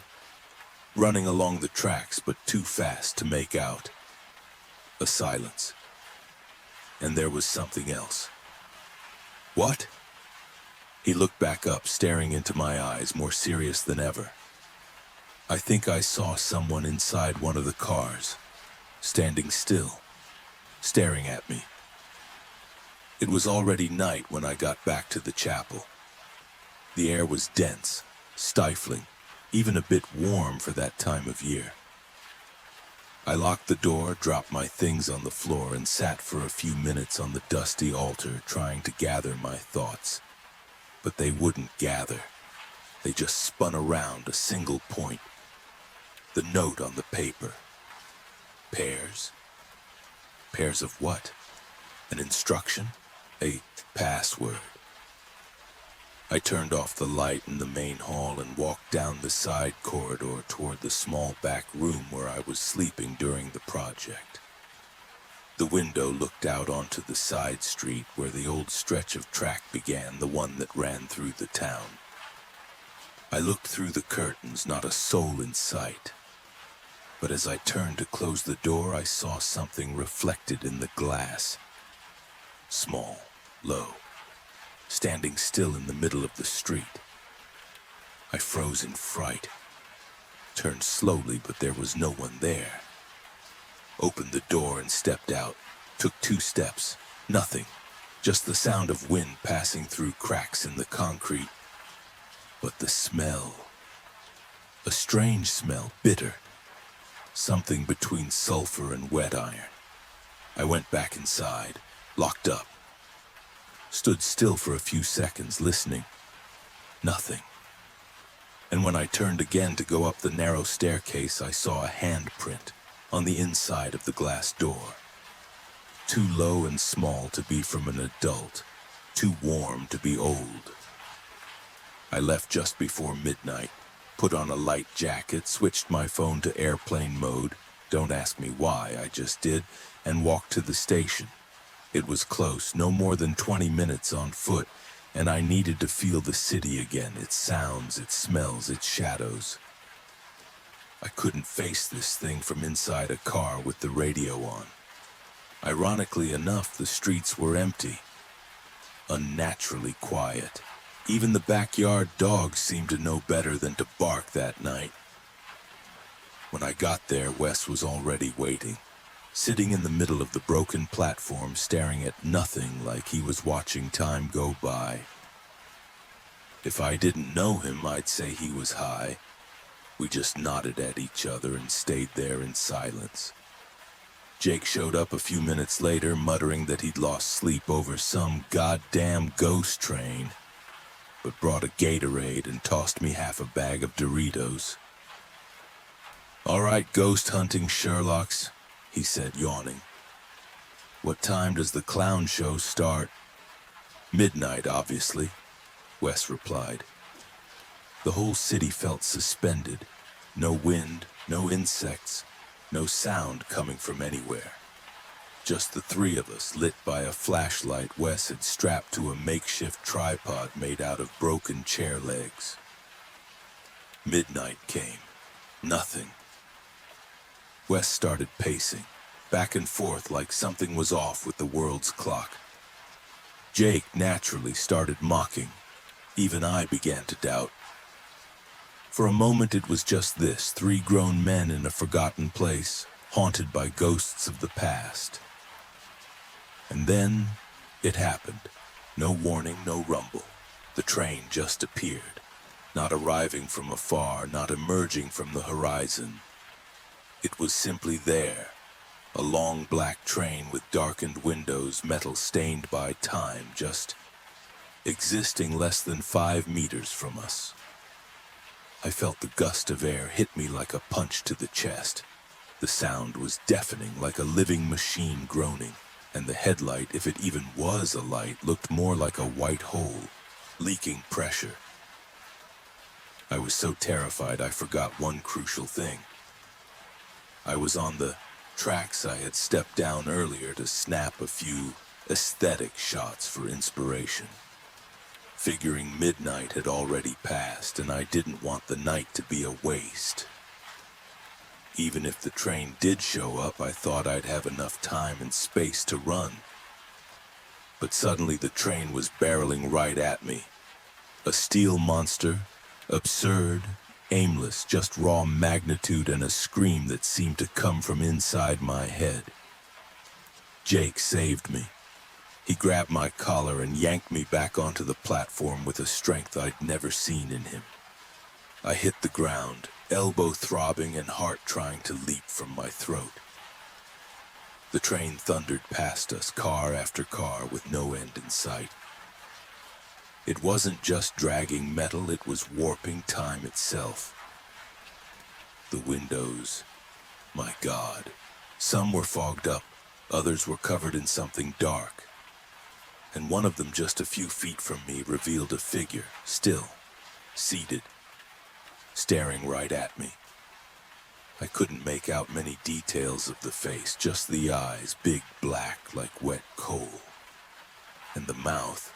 Speaker 1: running along the tracks, but too fast to make out. A silence. And there was something else. What? He looked back up, staring into my eyes, more serious than ever. I think I saw someone inside one of the cars, standing still, staring at me. It was already night when I got back to the chapel. The air was dense, stifling, even a bit warm for that time of year. I locked the door, dropped my things on the floor, and sat for a few minutes on the dusty altar trying to gather my thoughts. But they wouldn't gather. They just spun around a single point. The note on the paper. Pairs? Pairs of what? An instruction? A password? I turned off the light in the main hall and walked down the side corridor toward the small back room where I was sleeping during the project. The window looked out onto the side street where the old stretch of track began, the one that ran through the town. I looked through the curtains, not a soul in sight. But as I turned to close the door, I saw something reflected in the glass. Small, low, standing still in the middle of the street. I froze in fright, turned slowly, but there was no one there. Opened the door and stepped out, took 2 steps, nothing, just the sound of wind passing through cracks in the concrete. But the smell, a strange smell, bitter, something between sulfur and wet iron. I went back inside, locked up. Stood still for a few seconds, listening. Nothing. And when I turned again to go up the narrow staircase, I saw a handprint on the inside of the glass door. Too low and small to be from an adult, too warm to be old. I left just before midnight, put on a light jacket, switched my phone to airplane mode, don't ask me why, I just did, and walked to the station. It was close, no more than 20 minutes on foot, and I needed to feel the city again, its sounds, its smells, its shadows. I couldn't face this thing from inside a car with the radio on. Ironically enough, the streets were empty, unnaturally quiet. Even the backyard dogs seemed to know better than to bark that night. When I got there, Wes was already waiting. Sitting in the middle of the broken platform, staring at nothing like he was watching time go by. If I didn't know him, I'd say he was high. We just nodded at each other and stayed there in silence. Jake showed up a few minutes later, muttering that he'd lost sleep over some goddamn ghost train. but brought a Gatorade and tossed me half a bag of Doritos. "All right, ghost hunting Sherlocks," he said, yawning. "What time does the clown show start?" "Midnight, obviously," Wes replied. The whole city felt suspended. No wind, no insects, no sound coming from anywhere. Just the three of us, lit by a flashlight Wes had strapped to a makeshift tripod made out of broken chair legs. Midnight came. Nothing. Wes started pacing, back and forth like something was off with the world's clock. Jake naturally started mocking. Even I began to doubt. For a moment it was just this, three grown men in a forgotten place, haunted by ghosts of the past. And then it happened. No warning, no rumble. The train just appeared, not arriving from afar, not emerging from the horizon. It was simply there, a long black train with darkened windows, metal stained by time, just existing less than 5 meters from us. I felt the gust of air hit me like a punch to the chest. The sound was deafening, like a living machine groaning, and the headlight, if it even was a light, looked more like a white hole, leaking pressure. I was so terrified I forgot one crucial thing. I was on the tracks I had stepped down earlier to snap a few aesthetic shots for inspiration. Figuring midnight had already passed, and I didn't want the night to be a waste. Even if the train did show up, I thought I'd have enough time and space to run. But suddenly the train was barreling right at me. A steel monster, absurd, aimless, just raw magnitude and a scream that seemed to come from inside my head. Jake saved me. He grabbed my collar and yanked me back onto the platform with a strength I'd never seen in him. I hit the ground, elbow throbbing and heart trying to leap from my throat. The train thundered past us, car after car, with no end in sight. It wasn't just dragging metal, it was warping time itself. The windows, my God. Some were fogged up, others were covered in something dark. And one of them just a few feet from me revealed a figure, still, seated, staring right at me. I couldn't make out many details of the face, just the eyes, big black like wet coal. And the mouth,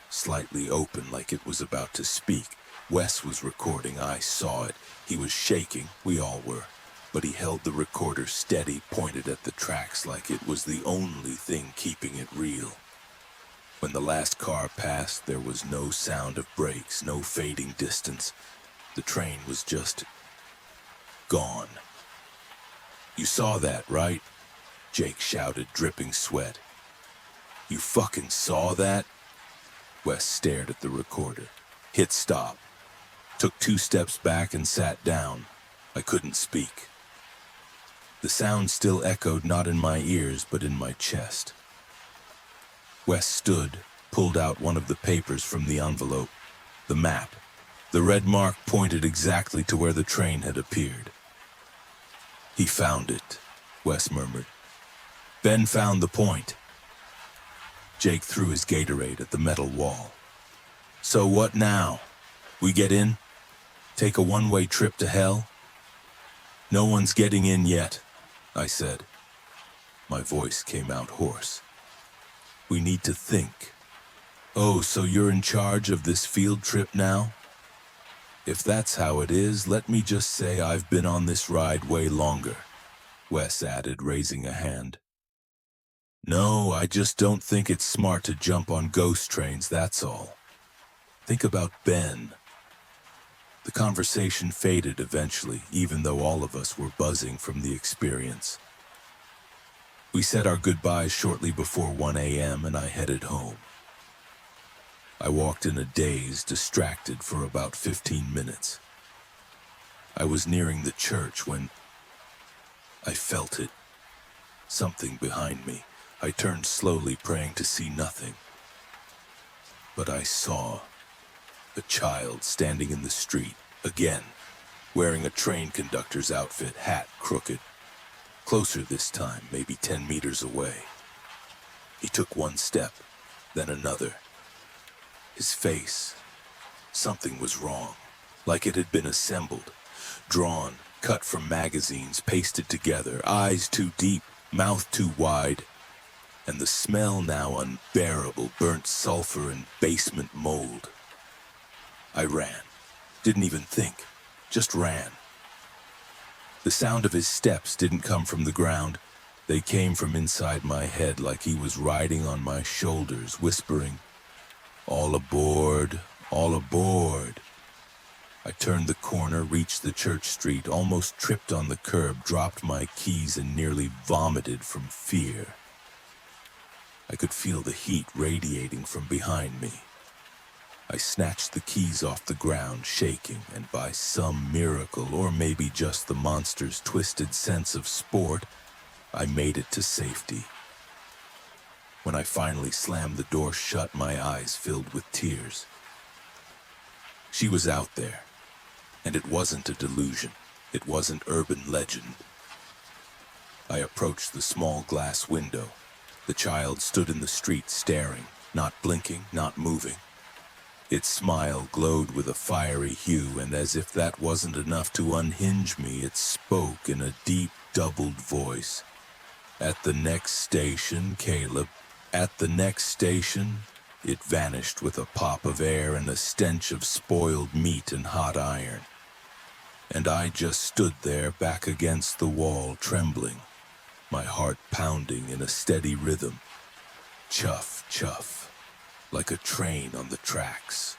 Speaker 1: slightly open like it was about to speak. Wes was recording, I saw it. He was shaking, we all were. But he held the recorder steady, pointed at the tracks like it was the only thing keeping it real. When the last car passed, there was no sound of brakes, no fading distance. The train was just gone. "You saw that, right?" Jake shouted, dripping sweat. "You fucking saw that?" Wes stared at the recorder. Hit stop. Took 2 steps back and sat down. I couldn't speak. The sound still echoed not in my ears, but in my chest. Wes stood, pulled out one of the papers from the envelope. The map. The red mark pointed exactly to where the train had appeared. "He found it," Wes murmured. "Ben found the point." Jake threw his Gatorade at the metal wall. "So what now? We get in? Take a one-way trip to hell?" "No one's getting in yet," I said. My voice came out hoarse. "We need to think." "Oh, so you're in charge of this field trip now?" "If that's how it is, let me just say I've been on this ride way longer," Wes added, raising a hand. "No, I just don't think it's smart to jump on ghost trains, that's all. Think about Ben." The conversation faded eventually, even though all of us were buzzing from the experience. We said our goodbyes shortly before 1 a.m. and I headed home. I walked in a daze, distracted for about 15 minutes. I was nearing the church when I felt it. Something behind me. I turned slowly, praying to see nothing. But I saw. A child standing in the street, again, wearing a train conductor's outfit, hat crooked. Closer this time, maybe 10 meters away. He took one step, then another. His face, something was wrong, like it had been assembled, drawn, cut from magazines, pasted together, eyes too deep, mouth too wide, and the smell now unbearable, burnt sulfur and basement mold. I ran. Didn't even think. Just ran. The sound of his steps didn't come from the ground. They came from inside my head like he was riding on my shoulders, whispering, "All aboard, all aboard." I turned the corner, reached the church street, almost tripped on the curb, dropped my keys, and nearly vomited from fear. I could feel the heat radiating from behind me. I snatched the keys off the ground, shaking, and by some miracle, or maybe just the monster's twisted sense of sport, I made it to safety. When I finally slammed the door shut, my eyes filled with tears. She was out there, and it wasn't a delusion. It wasn't urban legend. I approached the small glass window. The child stood in the street staring, not blinking, not moving. Its smile glowed with a fiery hue, and as if that wasn't enough to unhinge me, it spoke in a deep, doubled voice. "At the next station, Caleb. At the next station." It vanished with a pop of air and a stench of spoiled meat and hot iron. And I just stood there, back against the wall, trembling, my heart pounding in a steady rhythm. Chuff, chuff, like a train on the tracks.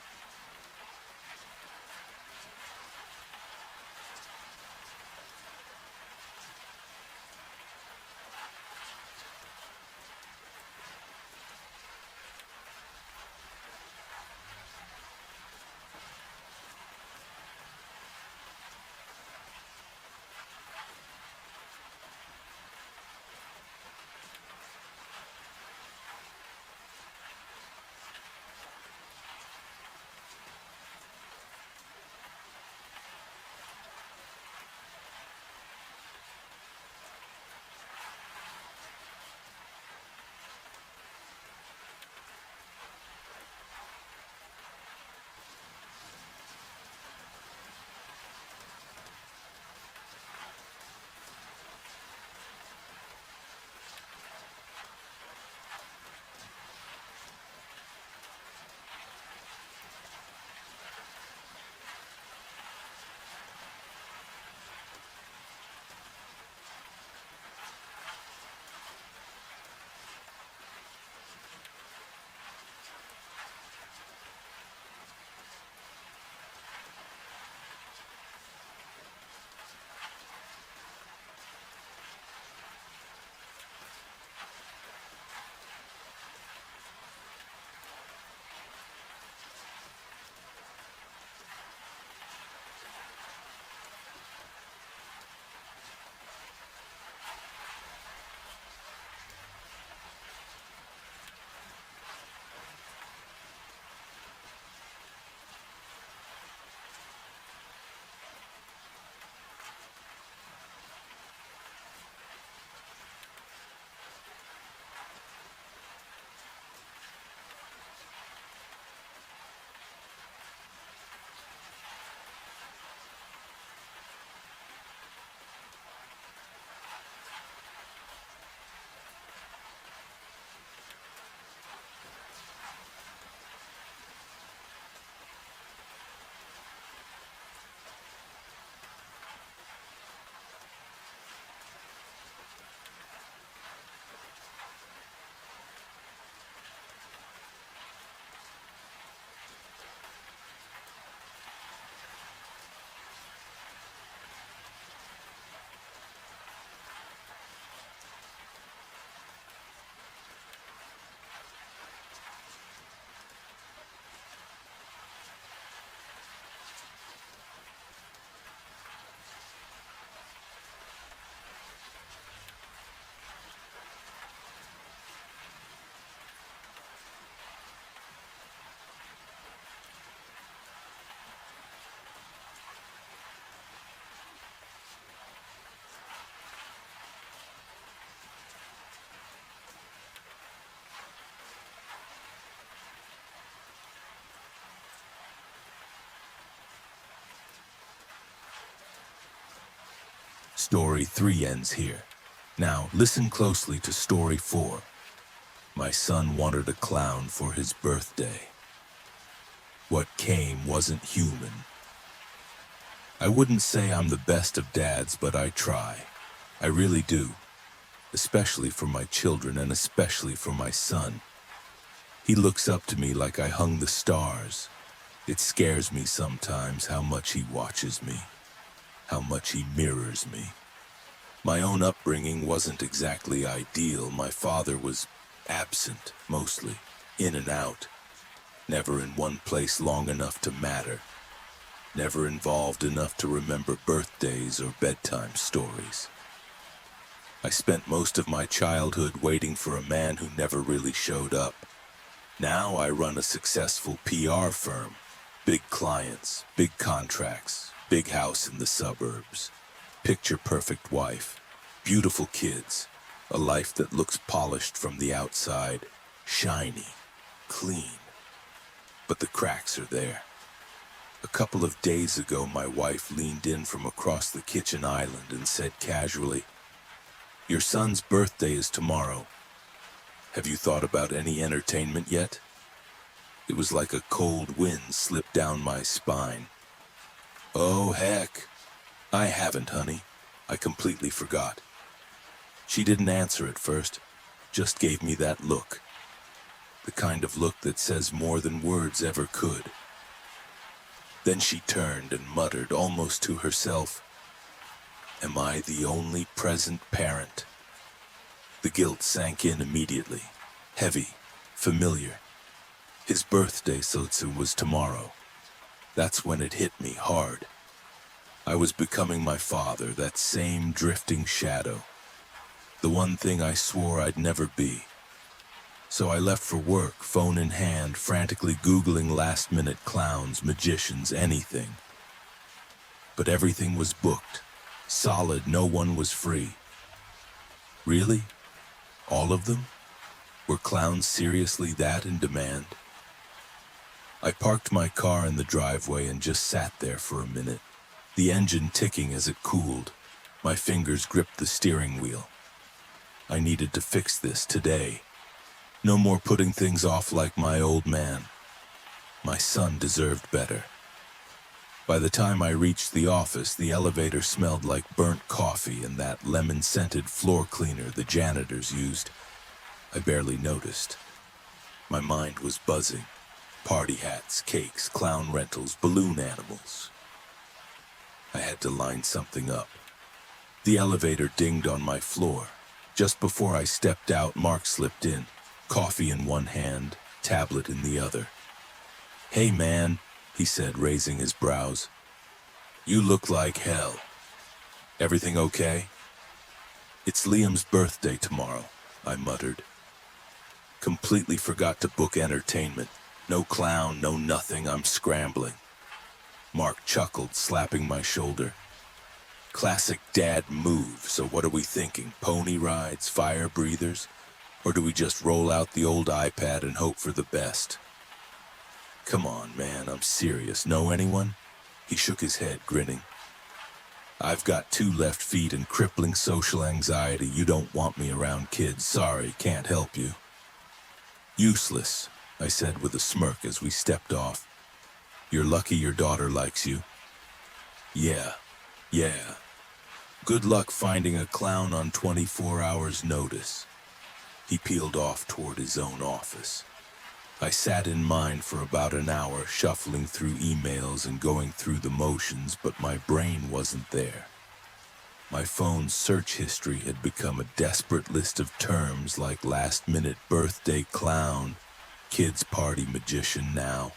Speaker 1: Story 3 ends here. Now, listen closely to story 4. My son wanted a clown for his birthday. What came wasn't human. I wouldn't say I'm the best of dads, but I try. I really do. Especially for my children and especially for my son. He looks up to me like I hung the stars. It scares me sometimes how much he watches me, how much he mirrors me. My own upbringing wasn't exactly ideal. My father was absent, mostly, in and out, never in one place long enough to matter, never involved enough to remember birthdays or bedtime stories. I spent most of my childhood waiting for a man who never really showed up. Now I run a successful PR firm, big clients, big contracts, big house in the suburbs, picture-perfect wife, beautiful kids, a life that looks polished from the outside, shiny, clean. But the cracks are there. A couple of days ago, my wife leaned in from across the kitchen island and said casually, "Your son's birthday is tomorrow. Have you thought about any entertainment yet?" It was like a cold wind slipped down my spine. "Oh, heck. I haven't, honey. I completely forgot." She didn't answer at first, just gave me that look. The kind of look that says more than words ever could. Then she turned and muttered almost to herself, "Am I the only present parent?" The guilt sank in immediately, heavy, familiar. His birthday, Sotsu, was tomorrow. That's when it hit me hard. I was becoming my father, that same drifting shadow. The one thing I swore I'd never be. So I left for work, phone in hand, frantically Googling last-minute clowns, magicians, anything. But everything was booked. Solid, no one was free. Really? All of them? Were clowns seriously that in demand? I parked my car in the driveway and just sat there for a minute, the engine ticking as it cooled. My fingers gripped the steering wheel. I needed to fix this today. No more putting things off like my old man. My son deserved better. By the time I reached the office, the elevator smelled like burnt coffee and that lemon-scented floor cleaner the janitors used. I barely noticed. My mind was buzzing. Party hats, cakes, clown rentals, balloon animals. I had to line something up. The elevator dinged on my floor. Just before I stepped out, Mark slipped in, coffee in one hand, tablet in the other. "Hey man," he said, raising his brows. "You look like hell. Everything okay?" "It's Liam's birthday tomorrow," I muttered. "Completely forgot to book entertainment. No clown, no nothing, I'm scrambling." Mark chuckled, slapping my shoulder. "Classic dad move, so what are we thinking? Pony rides, fire breathers? Or do we just roll out the old iPad and hope for the best?" "Come on, man, I'm serious. Know anyone?" He shook his head, grinning. "I've got 2 left feet and crippling social anxiety. You don't want me around kids. Sorry, can't help you." "Useless," I said with a smirk as we stepped off. "You're lucky your daughter likes you." Yeah. Good luck finding a clown on 24 hours notice." He peeled off toward his own office. I sat in mine for about an hour, shuffling through emails and going through the motions, but my brain wasn't there. My phone's search history had become a desperate list of terms like last-minute birthday clown, kids party magician now,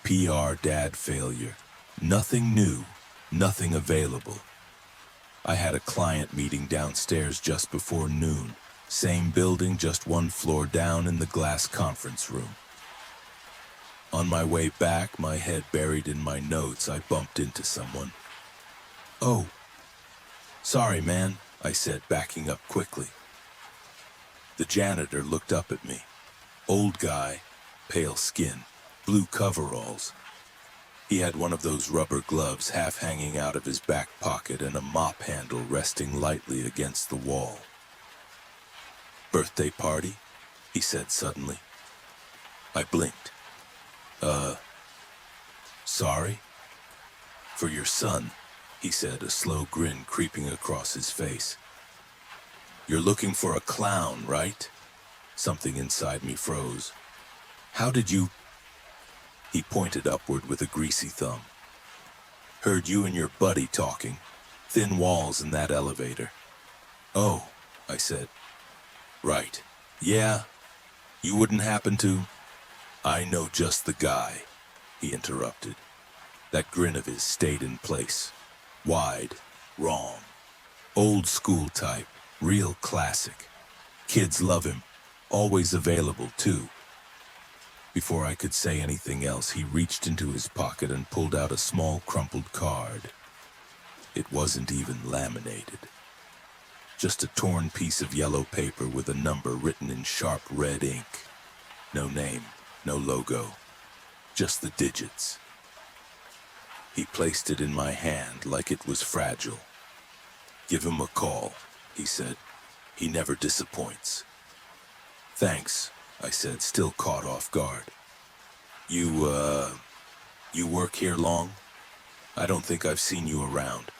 Speaker 1: PR dad failure. Nothing new, nothing available. I had a client meeting downstairs just before noon. Same building, just 1 floor down in the glass conference room. On my way back, my head buried in my notes, I bumped into someone. "Oh, sorry, man," I said, backing up quickly. The janitor looked up at me. Old guy, pale skin, blue coveralls. He had one of those rubber gloves half hanging out of his back pocket and a mop handle resting lightly against the wall. "Birthday party?" he said suddenly. I blinked. Sorry? "For your son," he said, a slow grin creeping across his face. "You're looking for a clown, right?" Something inside me froze. "How did you—" He pointed upward with a greasy thumb. "Heard you and your buddy talking. Thin walls in that elevator." "Oh," I said. "Right. Yeah? You wouldn't happen to—" "I know just the guy," he interrupted. That grin of his stayed in place. Wide, wrong. Old school type, real classic. Kids love him. Always available, too. Before I could say anything else, he reached into his pocket and pulled out a small crumpled card. It wasn't even laminated. Just a torn piece of yellow paper with a number written in sharp red ink. No name, no logo, just the digits. He placed it in my hand like it was fragile. "Give him a call," he said. "He never disappoints." "Thanks," I said, still caught off guard. You work here long? I don't think I've seen you around."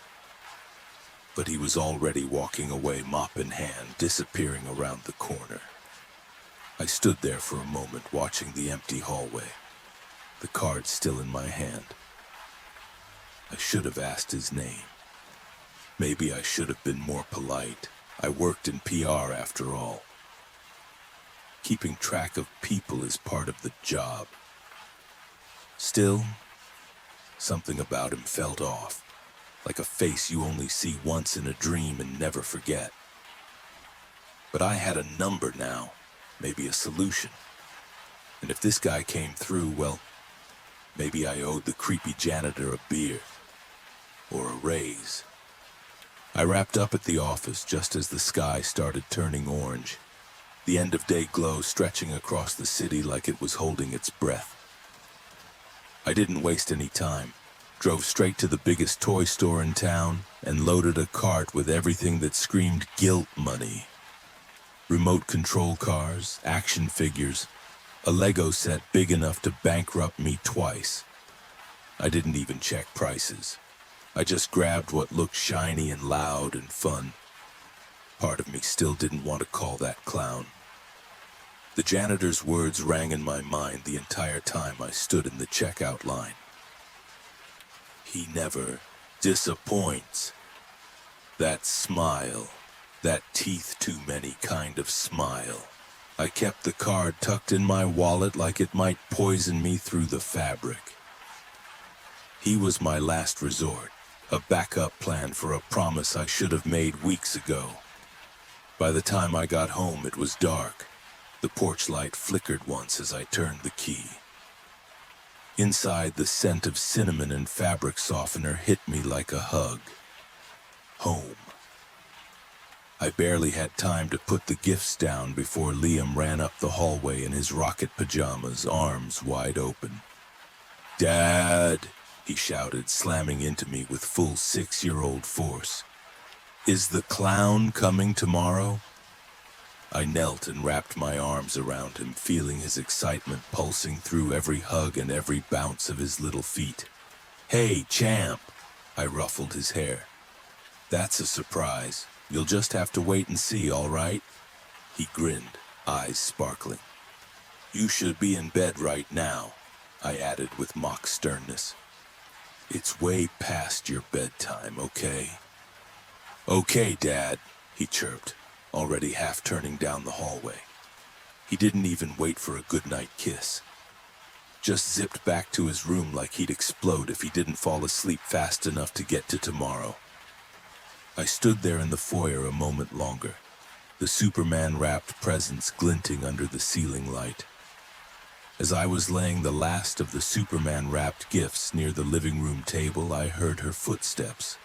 Speaker 1: But he was already walking away, mop in hand, disappearing around the corner. I stood there for a moment, watching the empty hallway, the card still in my hand. I should have asked his name. Maybe I should have been more polite. I worked in PR after all. Keeping track of people is part of the job. Still, something about him felt off, like a face you only see once in a dream and never forget. But I had a number now, maybe a solution. And if this guy came through, well, maybe I owed the creepy janitor a beer. Or a raise. I wrapped up at the office just as the sky started turning orange, the end-of-day glow stretching across the city like it was holding its breath. I didn't waste any time, drove straight to the biggest toy store in town, and loaded a cart with everything that screamed guilt money. Remote control cars, action figures, a Lego set big enough to bankrupt me twice. I didn't even check prices. I just grabbed what looked shiny and loud and fun. Part of me still didn't want to call that clown. The janitor's words rang in my mind the entire time I stood in the checkout line. "He never disappoints." That smile, that teeth too many kind of smile. I kept the card tucked in my wallet like it might poison me through the fabric. He was my last resort. A backup plan for a promise I should have made weeks ago. By the time I got home, it was dark. The porch light flickered once as I turned the key. Inside, the scent of cinnamon and fabric softener hit me like a hug. Home. I barely had time to put the gifts down before Liam ran up the hallway in his rocket pajamas, arms wide open. "Dad!" he shouted, slamming into me with full 6-year-old force. "Is the clown coming tomorrow?" I knelt and wrapped my arms around him, feeling his excitement pulsing through every hug and every bounce of his little feet. "Hey, champ!" I ruffled his hair. "That's a surprise. You'll just have to wait and see, all right?" He grinned, eyes sparkling. "You should be in bed right now," I added with mock sternness. "It's way past your bedtime, okay?" "Okay, Dad," he chirped, already half turning down the hallway. He didn't even wait for a goodnight kiss. Just zipped back to his room like he'd explode if he didn't fall asleep fast enough to get to tomorrow. I stood there in the foyer a moment longer, the Superman-wrapped presents glinting under the ceiling light. As I was laying the last of the Superman-wrapped gifts near the living room table, I heard her footsteps.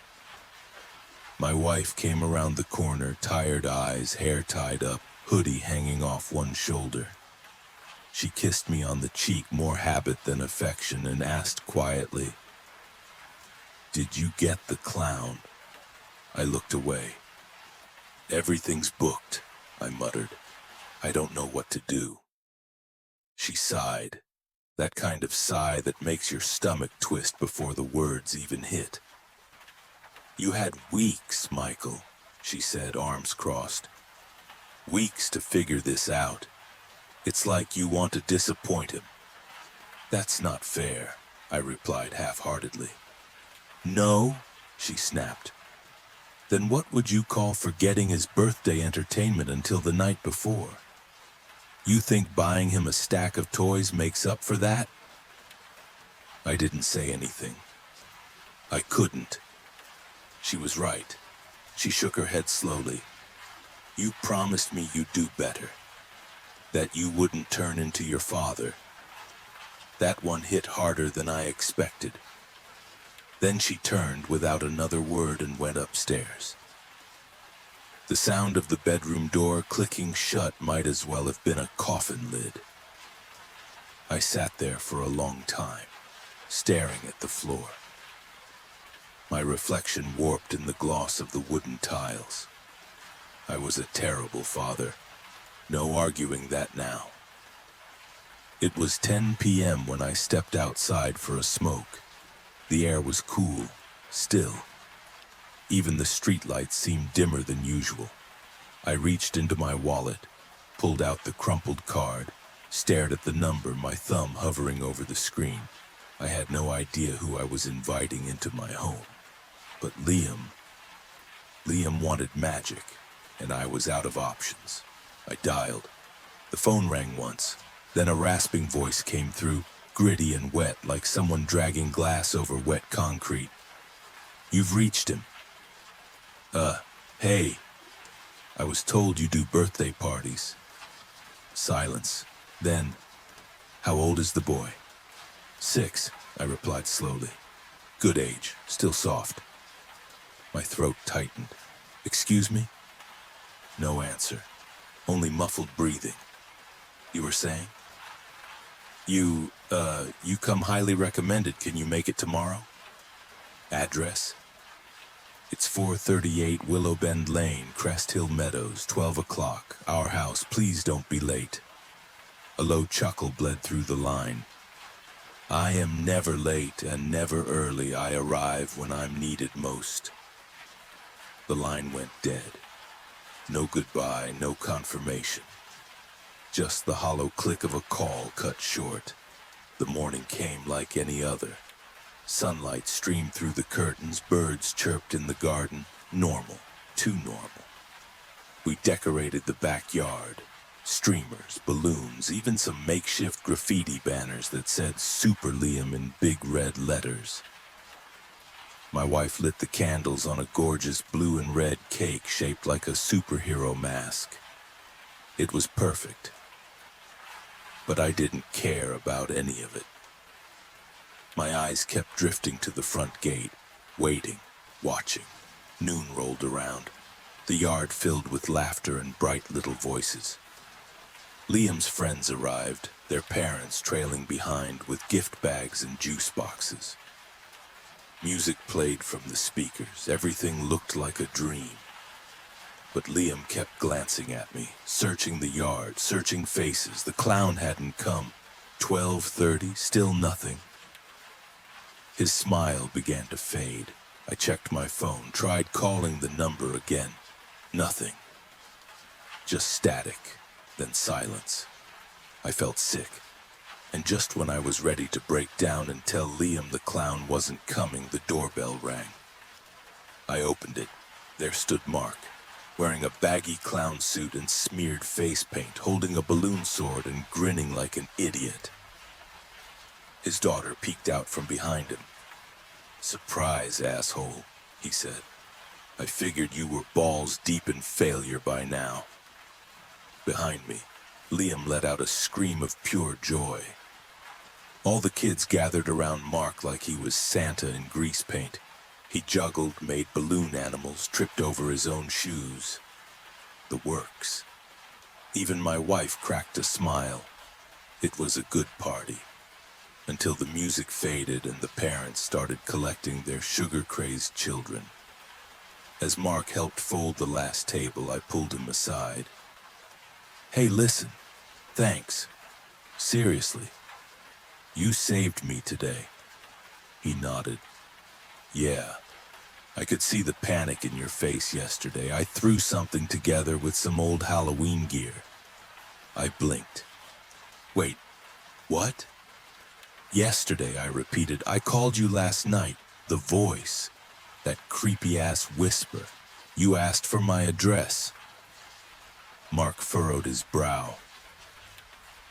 Speaker 1: My wife came around the corner, tired eyes, hair tied up, hoodie hanging off one shoulder. She kissed me on the cheek, more habit than affection, and asked quietly, "Did you get the clown?" I looked away. "Everything's booked," I muttered. "I don't know what to do." She sighed, that kind of sigh that makes your stomach twist before the words even hit. "You had weeks, Michael," she said, arms crossed. "Weeks to figure this out. It's like you want to disappoint him." "That's not fair," I replied half-heartedly. "No?" she snapped. "Then what would you call forgetting his birthday entertainment until the night before? You think buying him a stack of toys makes up for that?" I didn't say anything. I couldn't. She was right. She shook her head slowly. "You promised me you'd do better. That you wouldn't turn into your father." That one hit harder than I expected. Then she turned without another word and went upstairs. The sound of the bedroom door clicking shut might as well have been a coffin lid. I sat there for a long time, staring at the floor. My reflection warped in the gloss of the wooden tiles. I was a terrible father. No arguing that now. It was 10 p.m. when I stepped outside for a smoke. The air was cool, still. Even the streetlights seemed dimmer than usual. I reached into my wallet, pulled out the crumpled card, stared at the number, my thumb hovering over the screen. I had no idea who I was inviting into my home. But Liam wanted magic, and I was out of options. I dialed. The phone rang once, then a rasping voice came through, gritty and wet, like someone dragging glass over wet concrete. "You've reached him." Hey. I was told you do birthday parties." Silence. Then, "How old is the boy?" "6, I replied slowly. "Good age, still soft." My throat tightened. "Excuse me?" No answer, only muffled breathing. "You were saying?" You come highly recommended. Can you make it tomorrow?" "Address?" "It's 438 Willow Bend Lane, Crest Hill Meadows, 12 o'clock. Our house. Please don't be late." A low chuckle bled through the line. "I am never late and never early. I arrive when I'm needed most." The line went dead. No goodbye, no confirmation. Just the hollow click of a call cut short. The morning came like any other. Sunlight streamed through the curtains, birds chirped in the garden. Normal, too normal. We decorated the backyard. Streamers, balloons, even some makeshift graffiti banners that said Super Liam in big red letters. My wife lit the candles on a gorgeous blue and red cake shaped like a superhero mask. It was perfect. But I didn't care about any of it. My eyes kept drifting to the front gate, waiting, watching. Noon rolled around, the yard filled with laughter and bright little voices. Liam's friends arrived, their parents trailing behind with gift bags and juice boxes. Music played from the speakers. Everything looked like a dream. But Liam kept glancing at me, searching the yard, searching faces. The clown hadn't come. 12:30, still nothing. His smile began to fade. I checked my phone, tried calling the number again. Nothing. Just static, then silence. I felt sick. And just when I was ready to break down and tell Liam the clown wasn't coming, the doorbell rang. I opened it. There stood Mark, wearing a baggy clown suit and smeared face paint, holding a balloon sword and grinning like an idiot. His daughter peeked out from behind him. "Surprise, asshole," he said. "I figured you were balls deep in failure by now." Behind me, Liam let out a scream of pure joy. All the kids gathered around Mark like he was Santa in grease paint. He juggled, made balloon animals, tripped over his own shoes. The works. Even my wife cracked a smile. It was a good party, until the music faded and the parents started collecting their sugar-crazed children. As Mark helped fold the last table, I pulled him aside. "Hey, listen, thanks. Seriously, you saved me today." He nodded. "Yeah, I could see the panic in your face yesterday. I threw something together with some old Halloween gear." I blinked. "Wait, what?" "Yesterday," I repeated. "I called you last night. The voice, that creepy-ass whisper. You asked for my address." Mark furrowed his brow.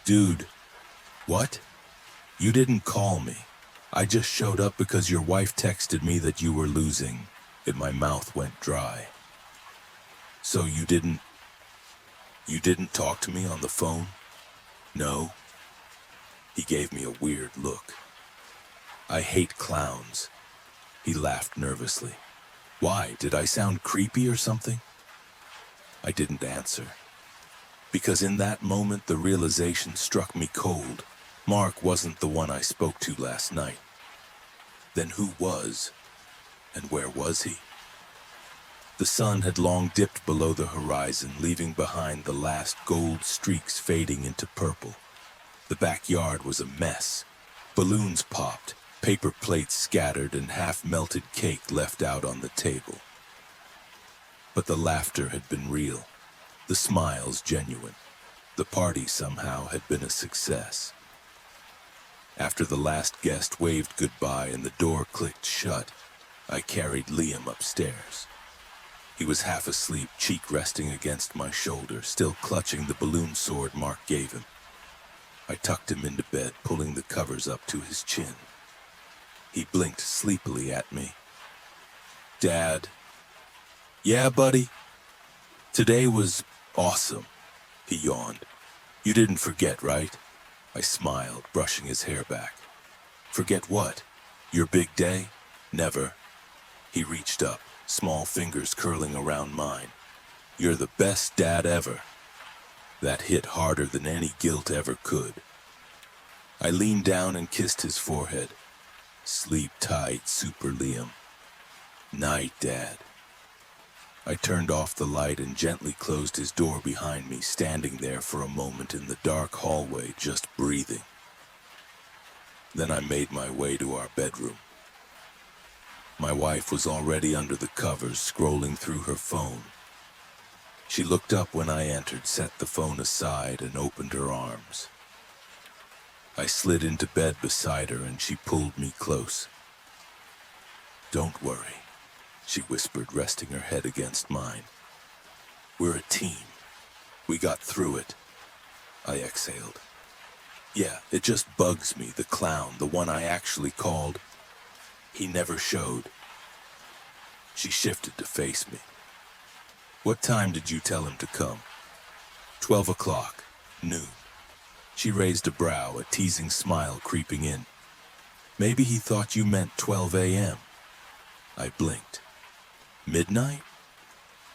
Speaker 1: "Dude, what? You didn't call me. I just showed up because your wife texted me that you were losing." And my mouth went dry. "So you didn't talk to me on the phone?" "No." He gave me a weird look. "I hate clowns." He laughed nervously. "Why? Did I sound creepy or something?" I didn't answer, because in that moment the realization struck me cold. Mark wasn't the one I spoke to last night. Then who was? And where was he? The sun had long dipped below the horizon, leaving behind the last gold streaks fading into purple. The backyard was a mess. Balloons popped, paper plates scattered, and half-melted cake left out on the table. But the laughter had been real, the smiles genuine. The party somehow had been a success. After the last guest waved goodbye and the door clicked shut, I carried Liam upstairs. He was half asleep, cheek resting against my shoulder, still clutching the balloon sword Mark gave him. I tucked him into bed, pulling the covers up to his chin. He blinked sleepily at me. "Dad." "Yeah, buddy?" "Today was awesome." He yawned. "You didn't forget, right?" I smiled, brushing his hair back. "Forget what? Your big day?" "Never." He reached up, small fingers curling around mine. "You're the best dad ever." That hit harder than any guilt ever could. I leaned down and kissed his forehead. "Sleep tight, Super Liam." "Night, Dad." I turned off the light and gently closed his door behind me, standing there for a moment in the dark hallway, just breathing. Then I made my way to our bedroom. My wife was already under the covers, scrolling through her phone. She looked up when I entered, set the phone aside, and opened her arms. I slid into bed beside her, and she pulled me close. "Don't worry," she whispered, resting her head against mine. "We're a team. We got through it." I exhaled. "Yeah, it just bugs me, the clown, the one I actually called. He never showed." She shifted to face me. "What time did you tell him to come?" 12 o'clock, noon. She raised a brow, a teasing smile creeping in. "Maybe he thought you meant 12 a.m. I blinked. "Midnight?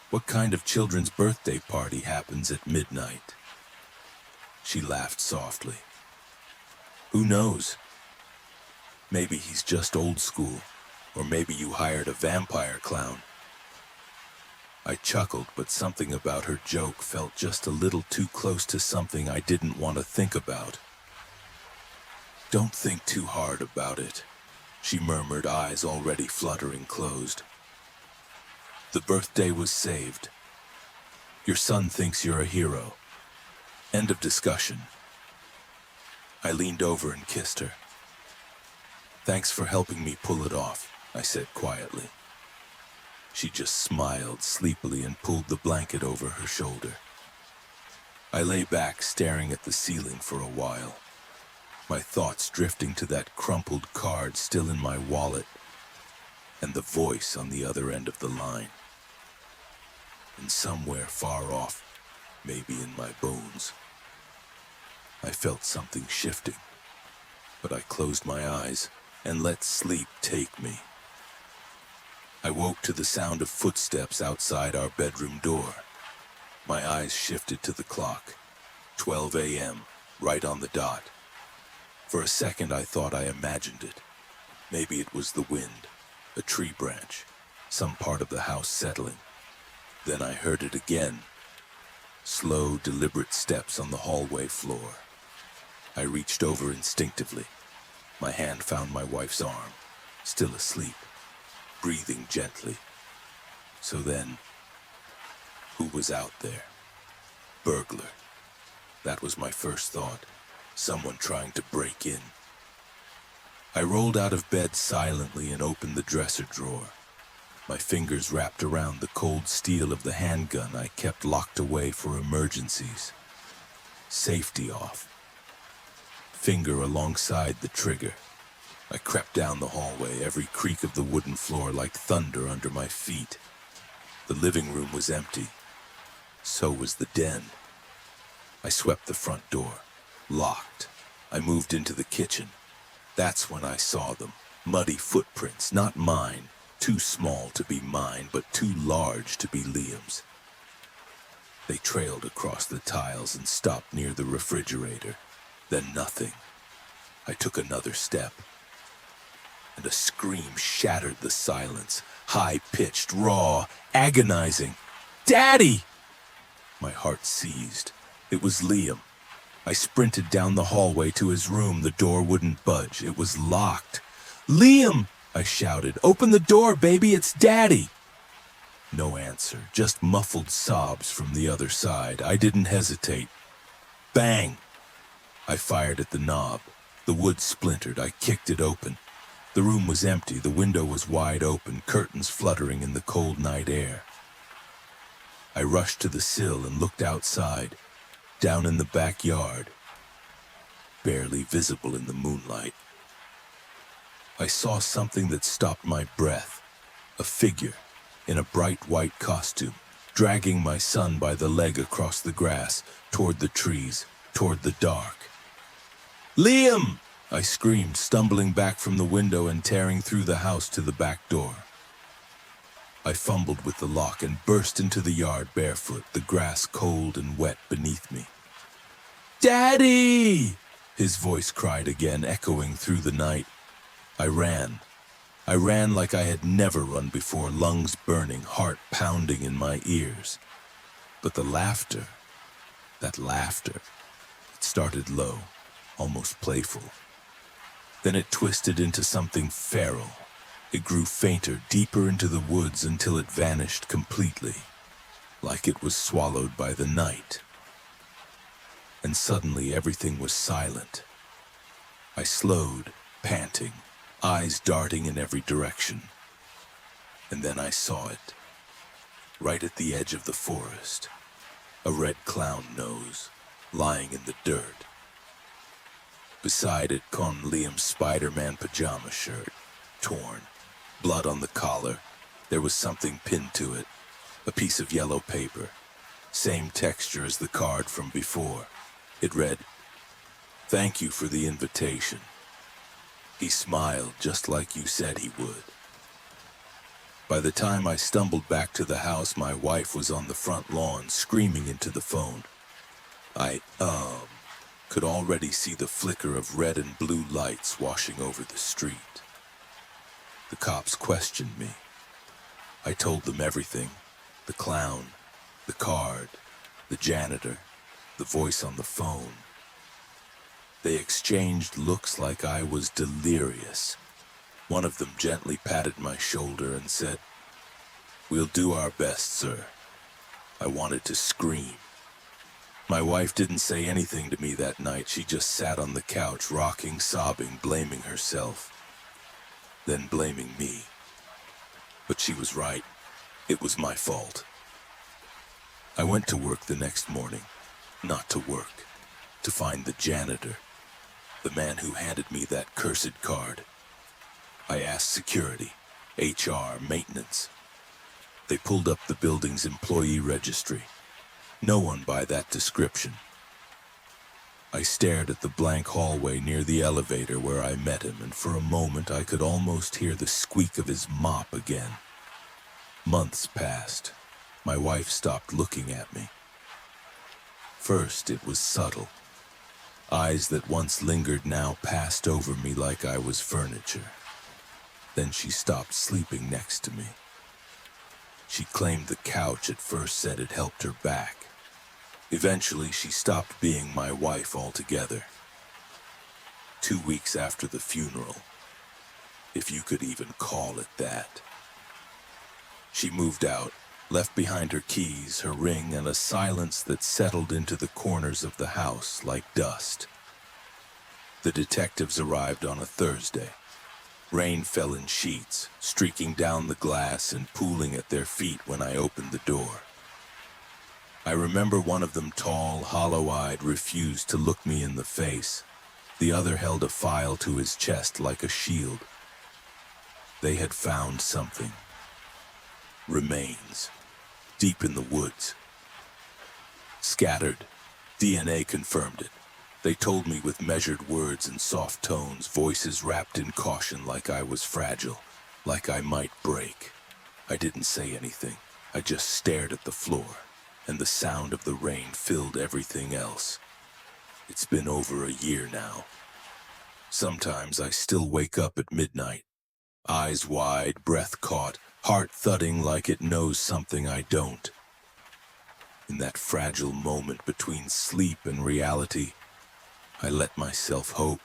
Speaker 1: What kind of children's birthday party happens at midnight?" She laughed softly. "Who knows? Maybe he's just old school, or maybe you hired a vampire clown." I chuckled, but something about her joke felt just a little too close to something I didn't want to think about. "Don't think too hard about it," she murmured, eyes already fluttering closed. "The birthday was saved. Your son thinks you're a hero. End of discussion." I leaned over and kissed her. "Thanks for helping me pull it off," I said quietly. She just smiled sleepily and pulled the blanket over her shoulder. I lay back, staring at the ceiling for a while, my thoughts drifting to that crumpled card still in my wallet, and the voice on the other end of the line. And somewhere far off, maybe in my bones, I felt something shifting, but I closed my eyes and let sleep take me. I woke to the sound of footsteps outside our bedroom door. My eyes shifted to the clock. 12 a.m. right on the dot. For a second I thought I imagined it. Maybe it was the wind, a tree branch, some part of the house settling. Then I heard it again. Slow, deliberate steps on the hallway floor. I reached over instinctively. My hand found my wife's arm, still asleep, breathing gently. So then, who was out there? Burglar. That was my first thought. Someone trying to break in. I rolled out of bed silently and opened the dresser drawer. My fingers wrapped around the cold steel of the handgun I kept locked away for emergencies. Safety off. Finger alongside the trigger. I crept down the hallway, every creak of the wooden floor like thunder under my feet. The living room was empty. So was the den. I swept the front door. Locked. I moved into the kitchen. That's when I saw them. Muddy footprints, not mine. Too small to be mine, but too large to be Liam's. They trailed across the tiles and stopped near the refrigerator. Then nothing. I took another step. And a scream shattered the silence. High-pitched, raw, agonizing. "Daddy!" My heart seized. It was Liam. I sprinted down the hallway to his room. The door wouldn't budge. It was locked. "Liam!" I shouted. "Open the door, baby, it's Daddy!" No answer, just muffled sobs from the other side. I didn't hesitate. Bang! I fired at the knob. The wood splintered. I kicked it open. The room was empty. The window was wide open, curtains fluttering in the cold night air. I rushed to the sill and looked outside, down in the backyard, barely visible in the moonlight. I saw something that stopped my breath. A figure in a bright white costume, dragging my son by the leg across the grass, toward the trees, toward the dark. "Liam!" I screamed, stumbling back from the window and tearing through the house to the back door. I fumbled with the lock and burst into the yard barefoot, the grass cold and wet beneath me. "Daddy!" His voice cried again, echoing through the night. I ran. I ran like I had never run before, lungs burning, heart pounding in my ears. But the laughter, that laughter, it started low, almost playful. Then it twisted into something feral. It grew fainter, deeper into the woods until it vanished completely, like it was swallowed by the night. And suddenly everything was silent. I slowed, panting, eyes darting in every direction. And then I saw it, right at the edge of the forest, a red clown nose, lying in the dirt. Beside it, Con Liam's Spider-Man pajama shirt, torn, blood on the collar. There was something pinned to it, a piece of yellow paper, same texture as the card from before. It read, "Thank you for the invitation." He smiled just like you said he would. By the time I stumbled back to the house, my wife was on the front lawn screaming into the phone. I, could already see the flicker of red and blue lights washing over the street. The cops questioned me. I told them everything. The clown, the card, the janitor, the voice on the phone. They exchanged looks like I was delirious. One of them gently patted my shoulder and said, "We'll do our best, sir." I wanted to scream. My wife didn't say anything to me that night. She just sat on the couch, rocking, sobbing, blaming herself, then blaming me. But she was right. It was my fault. I went to work the next morning. Not to work. To find the janitor. The man who handed me that cursed card. I asked security, HR, maintenance. They pulled up the building's employee registry. No one by that description. I stared at the blank hallway near the elevator where I met him, and for a moment I could almost hear the squeak of his mop again. Months passed. My wife stopped looking at me. First, it was subtle. Eyes that once lingered now passed over me like I was furniture. Then she stopped sleeping next to me. She claimed the couch at first said it helped her back. Eventually, she stopped being my wife altogether. 2 weeks after the funeral, if you could even call it that. She moved out, left behind her keys, her ring, and a silence that settled into the corners of the house like dust. The detectives arrived on a Thursday. Rain fell in sheets, streaking down the glass and pooling at their feet when I opened the door. I remember one of them, tall, hollow-eyed, refused to look me in the face. The other held a file to his chest like a shield. They had found something. Remains. Deep in the woods. Scattered. DNA confirmed it. They told me with measured words and soft tones, voices wrapped in caution like I was fragile, like I might break. I didn't say anything. I just stared at the floor, and the sound of the rain filled everything else. It's been over a year now. Sometimes I still wake up at midnight, eyes wide, breath caught, heart thudding like it knows something I don't. In that fragile moment between sleep and reality, I let myself hope,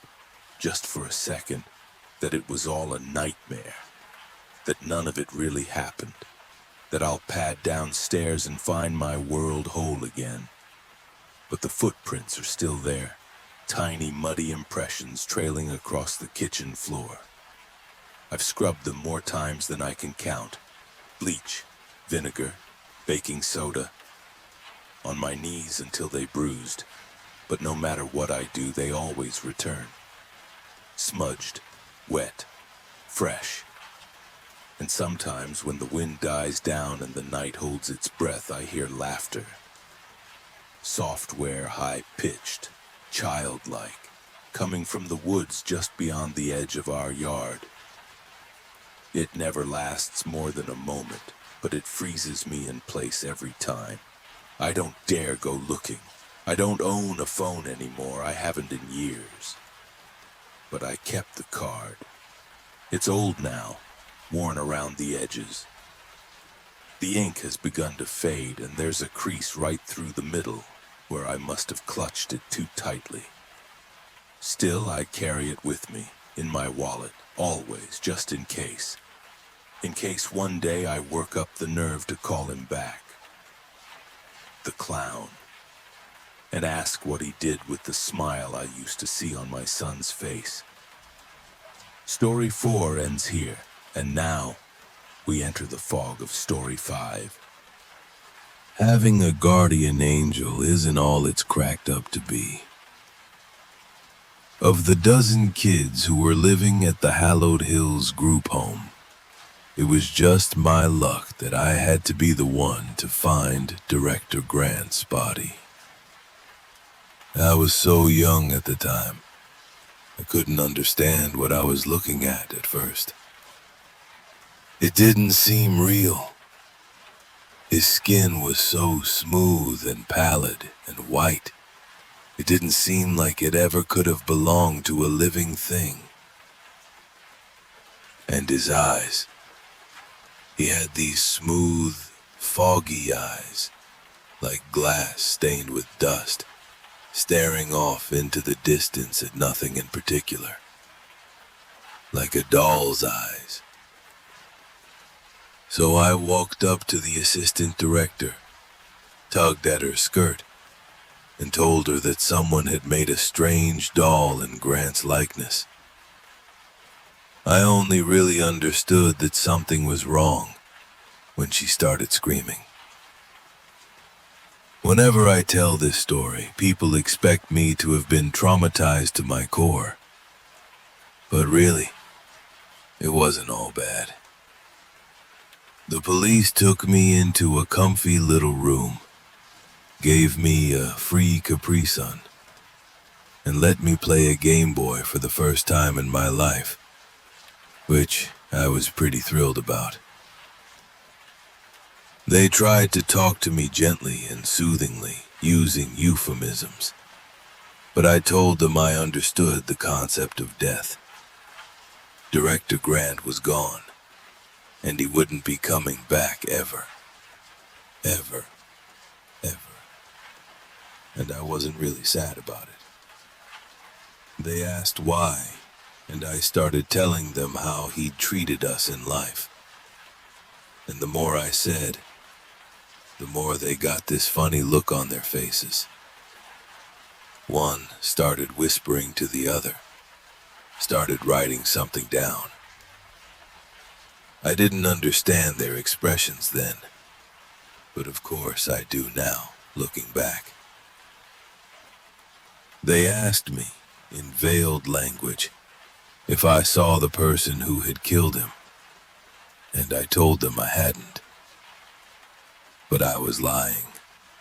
Speaker 1: just for a second, that it was all a nightmare, that none of it really happened, that I'll pad downstairs and find my world whole again. But the footprints are still there, tiny muddy impressions trailing across the kitchen floor. I've scrubbed them more times than I can count. Bleach, vinegar, baking soda. On my knees until they bruised. But no matter what I do, they always return. Smudged, wet, fresh. And sometimes when the wind dies down and the night holds its breath, I hear laughter. Software, high-pitched, childlike, coming from the woods just beyond the edge of our yard. It never lasts more than a moment, but it freezes me in place every time. I don't dare go looking. I don't own a phone anymore. I haven't in years. But I kept the card. It's old now, worn around the edges. The ink has begun to fade, and there's a crease right through the middle where I must have clutched it too tightly. Still, I carry it with me, in my wallet, always, just in case. In case one day I work up the nerve to call him back. The clown. And ask what he did with the smile I used to see on my son's face. Story 4 ends here, and now we enter the fog of Story 5. Having a guardian angel isn't all it's cracked up to be. Of the dozen kids who were living at the Hallowed Hills group home, it was just my luck that I had to be the one to find Director Grant's body. I was so young at the time, I couldn't understand what I was looking at first. It didn't seem real. His skin was so smooth and pallid and white. It didn't seem like it ever could have belonged to a living thing. And his eyes. He had these smooth, foggy eyes, like glass stained with dust, staring off into the distance at nothing in particular. Like a doll's eyes. So I walked up to the assistant director, tugged at her skirt, and told her that someone had made a strange doll in Grant's likeness. I only really understood that something was wrong when she started screaming. Whenever I tell this story, people expect me to have been traumatized to my core. But really, it wasn't all bad. The police took me into a comfy little room, gave me a free Capri Sun, and let me play a Game Boy for the first time in my life, which I was pretty thrilled about. They tried to talk to me gently and soothingly, using euphemisms. But I told them I understood the concept of death. Director Grant was gone, and he wouldn't be coming back ever. Ever. Ever. And I wasn't really sad about it. They asked why, and I started telling them how he'd treated us in life. And the more I said, the more they got this funny look on their faces. One started whispering to the other, started writing something down. I didn't understand their expressions then, but of course I do now, looking back. They asked me, in veiled language, if I saw the person who had killed him, and I told them I hadn't. But I was lying,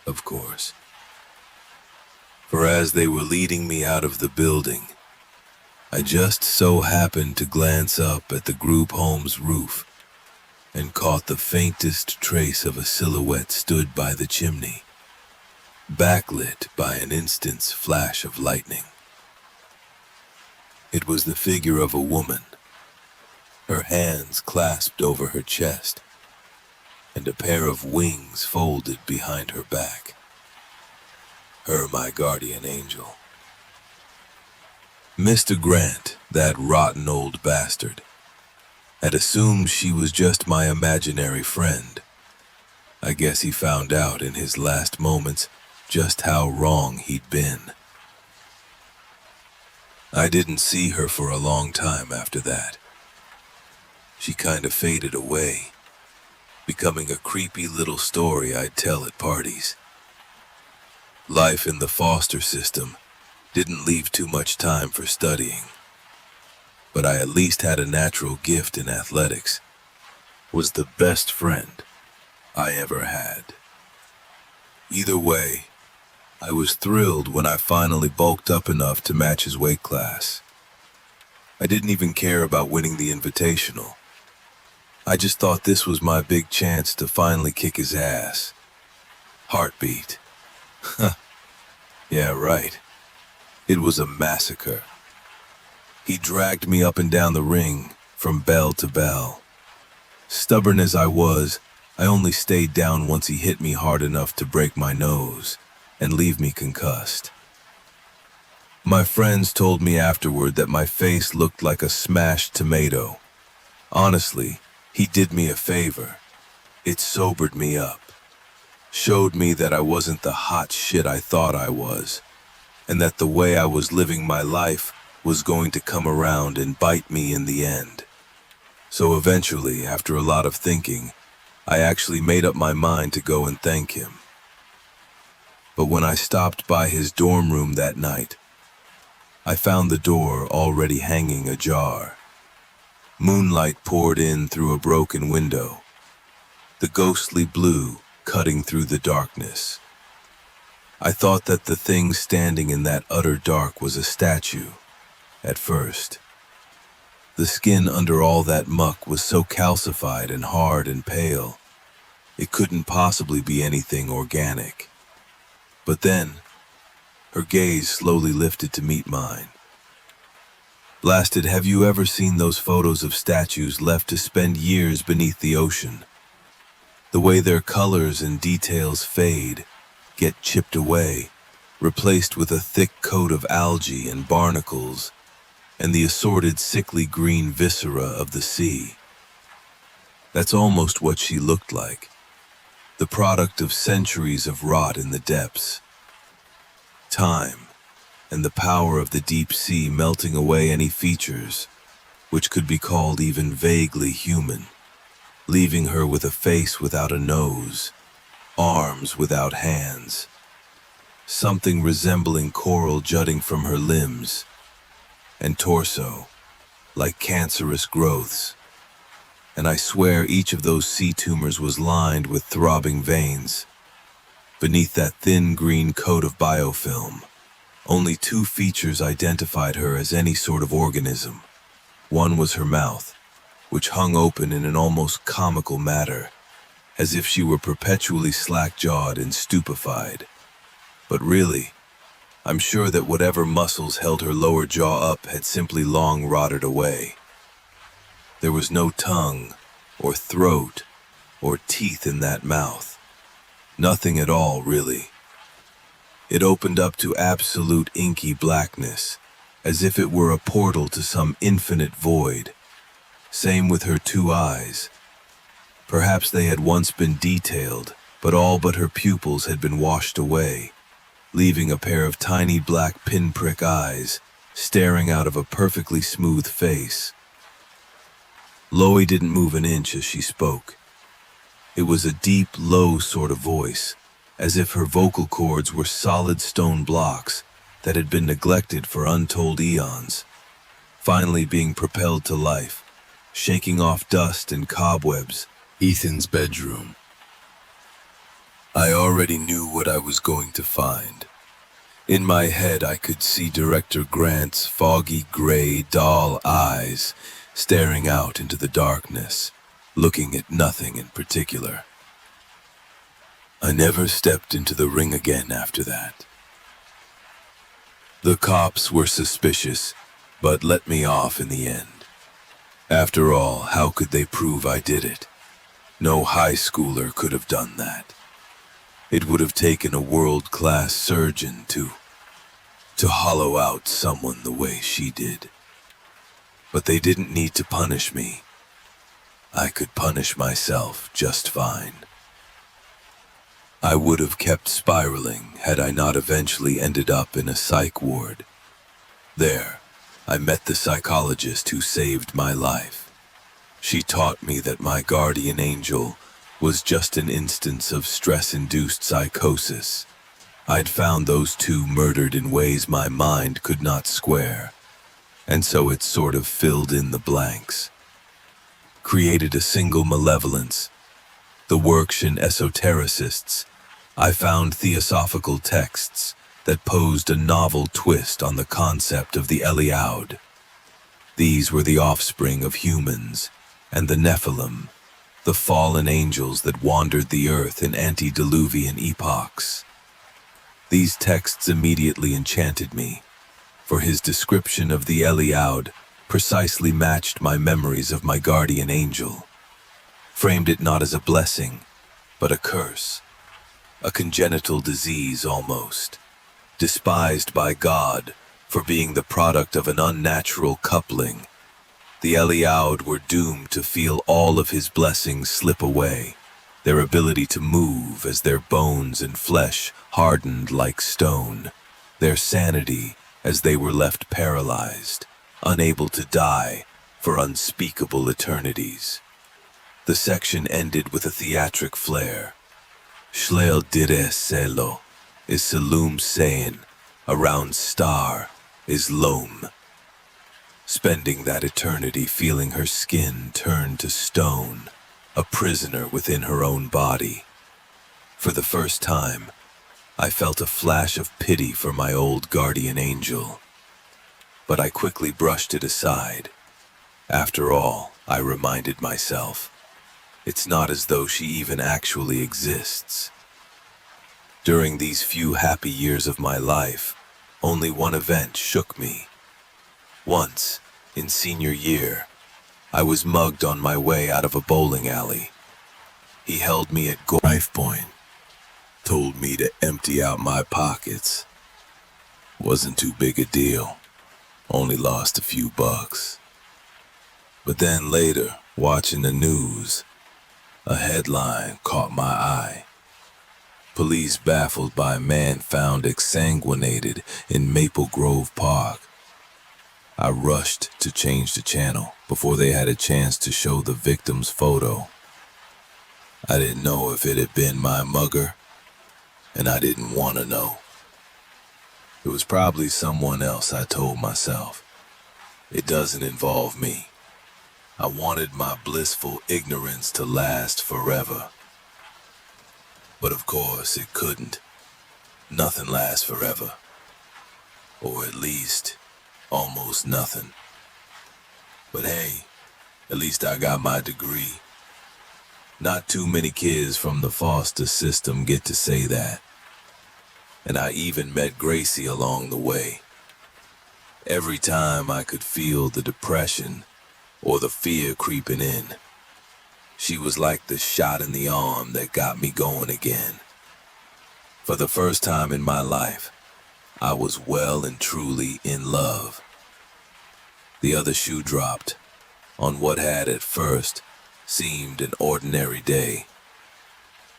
Speaker 1: of course. For as they were leading me out of the building, I just so happened to glance up at the group home's roof and caught the faintest trace of a silhouette stood by the chimney, backlit by an instant's flash of lightning. It was the figure of a woman, her hands clasped over her chest, and a pair of wings folded behind her back. Her my guardian angel. Mr. Grant, that rotten old bastard, had assumed she was just my imaginary friend. I guess he found out in his last moments just how wrong he'd been. I didn't see her for a long time after that. She kind of faded away, becoming a creepy little story I'd tell at parties. Life in the foster system didn't leave too much time for studying, but I at least had a natural gift in athletics, was the best friend I ever had. Either way, I was thrilled when I finally bulked up enough to match his weight class. I didn't even care about winning the invitational. I just thought this was my big chance to finally kick his ass. Heartbeat. Yeah, right. It was a massacre. He dragged me up and down the ring, from bell to bell. Stubborn as I was, I only stayed down once he hit me hard enough to break my nose and leave me concussed. My friends told me afterward that my face looked like a smashed tomato. Honestly, he did me a favor. It sobered me up, showed me that I wasn't the hot shit I thought I was, and that the way I was living my life was going to come around and bite me in the end. So eventually, after a lot of thinking, I actually made up my mind to go and thank him. But when I stopped by his dorm room that night, I found the door already hanging ajar. Moonlight poured in through a broken window, the ghostly blue cutting through the darkness. I thought that the thing standing in that utter dark was a statue, at first. The skin under all that muck was so calcified and hard and pale, it couldn't possibly be anything organic. But then, her gaze slowly lifted to meet mine. Blasted, have you ever seen those photos of statues left to spend years beneath the ocean? The way their colors and details fade, get chipped away, replaced with a thick coat of algae and barnacles, and the assorted sickly green viscera of the sea. That's almost what she looked like, the product of centuries of rot in the depths. Time, and the power of the deep sea melting away any features, which could be called even vaguely human, leaving her with a face without a nose, arms without hands, something resembling coral jutting from her limbs, and torso, like cancerous growths. And I swear each of those sea tumors was lined with throbbing veins. Beneath that thin green coat of biofilm, only two features identified her as any sort of organism. One was her mouth, which hung open in an almost comical manner, as if she were perpetually slack-jawed and stupefied. But really,
Speaker 2: I'm sure that whatever muscles held her lower jaw up had simply long rotted away. There was no tongue, or throat, or teeth in that mouth. Nothing at all, really. It opened up to absolute inky blackness, as if it were a portal to some infinite void. Same with her two eyes. Perhaps they had once been detailed, but all but her pupils had been washed away, leaving a pair of tiny black pinprick eyes staring out of a perfectly smooth face. Loie didn't move an inch as she spoke. It was a deep, low sort of voice, as if her vocal cords were solid stone blocks that had been neglected for untold eons, finally being propelled to life, shaking off dust and cobwebs.
Speaker 1: Ethan's bedroom. I already knew what I was going to find. In my head, I could see Director Grant's foggy gray doll eyes staring out into the darkness, looking at nothing in particular. I never stepped into the ring again after that. The cops were suspicious, but let me off in the end. After all, how could they prove I did it? No high schooler could have done that. It would have taken a world-class surgeon to hollow out someone the way she did. But they didn't need to punish me. I could punish myself just fine. I would have kept spiraling had I not eventually ended up in a psych ward. There, I met the psychologist who saved my life. She taught me that my guardian angel was just an instance of stress-induced psychosis. I'd found those two murdered in ways my mind could not square, and so it sort of filled in the blanks. Created a single malevolence. The Workshin esotericists. I found theosophical texts that posed a novel twist on the concept of the Eliaud. These were the offspring of humans, and the Nephilim, the fallen angels that wandered the earth in antediluvian epochs. These texts immediately enchanted me, for his description of the Eliaud precisely matched my memories of my guardian angel, framed it not as a blessing, but a curse, a congenital disease almost, despised by God for being the product of an unnatural coupling. The Eliaud were doomed to feel all of his blessings slip away, their ability to move as their bones and flesh hardened like stone, their sanity as they were left paralyzed, unable to die for unspeakable eternities. The section ended with a theatric flair. Schleel dire celo is Salum saying, around star is loam. Spending that eternity feeling her skin turn to stone, a prisoner within her own body. For the first time, I felt a flash of pity for my old guardian angel. But I quickly brushed it aside. After all, I reminded myself, it's not as though she even actually exists. During these few happy years of my life, only one event shook me. Once, in senior year, I was mugged on my way out of a bowling alley. He held me at knife point, told me to empty out my pockets. Wasn't too big a deal, only lost a few bucks. But then later, watching the news, a headline caught my eye. Police baffled by a man found exsanguinated in Maple Grove Park. I rushed to change the channel before they had a chance to show the victim's photo. I didn't know if it had been my mugger, and I didn't want to know. It was probably someone else, I told myself. It doesn't involve me. I wanted my blissful ignorance to last forever. But of course it couldn't. Nothing lasts forever. Or at least, almost nothing. But hey, at least I got my degree. Not too many kids from the foster system get to say that.
Speaker 2: and I even met Gracie along the way. Every time I could feel the depression or the fear creeping in. She was like the shot in the arm that got me going again. For the first time in my life, I was well and truly in love. The other shoe dropped on what had at first seemed an ordinary day.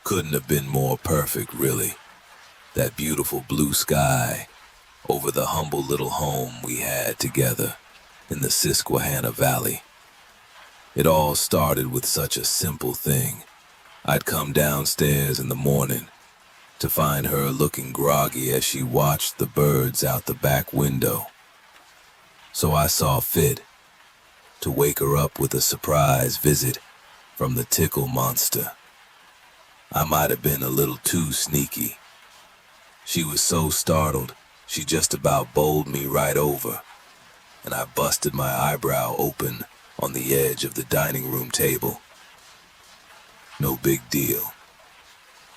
Speaker 2: Couldn't have been more perfect, really. That beautiful blue sky over the humble little home we had together in the Susquehanna Valley. It all started with such a simple thing. I'd come downstairs in the morning to find her looking groggy as she watched the birds out the back window. So I saw fit to wake her up with a surprise visit from the tickle monster. I might have been a little too sneaky. She was so startled, she just about bowled me right over, and I busted my eyebrow open on the edge of the dining room table. No big deal.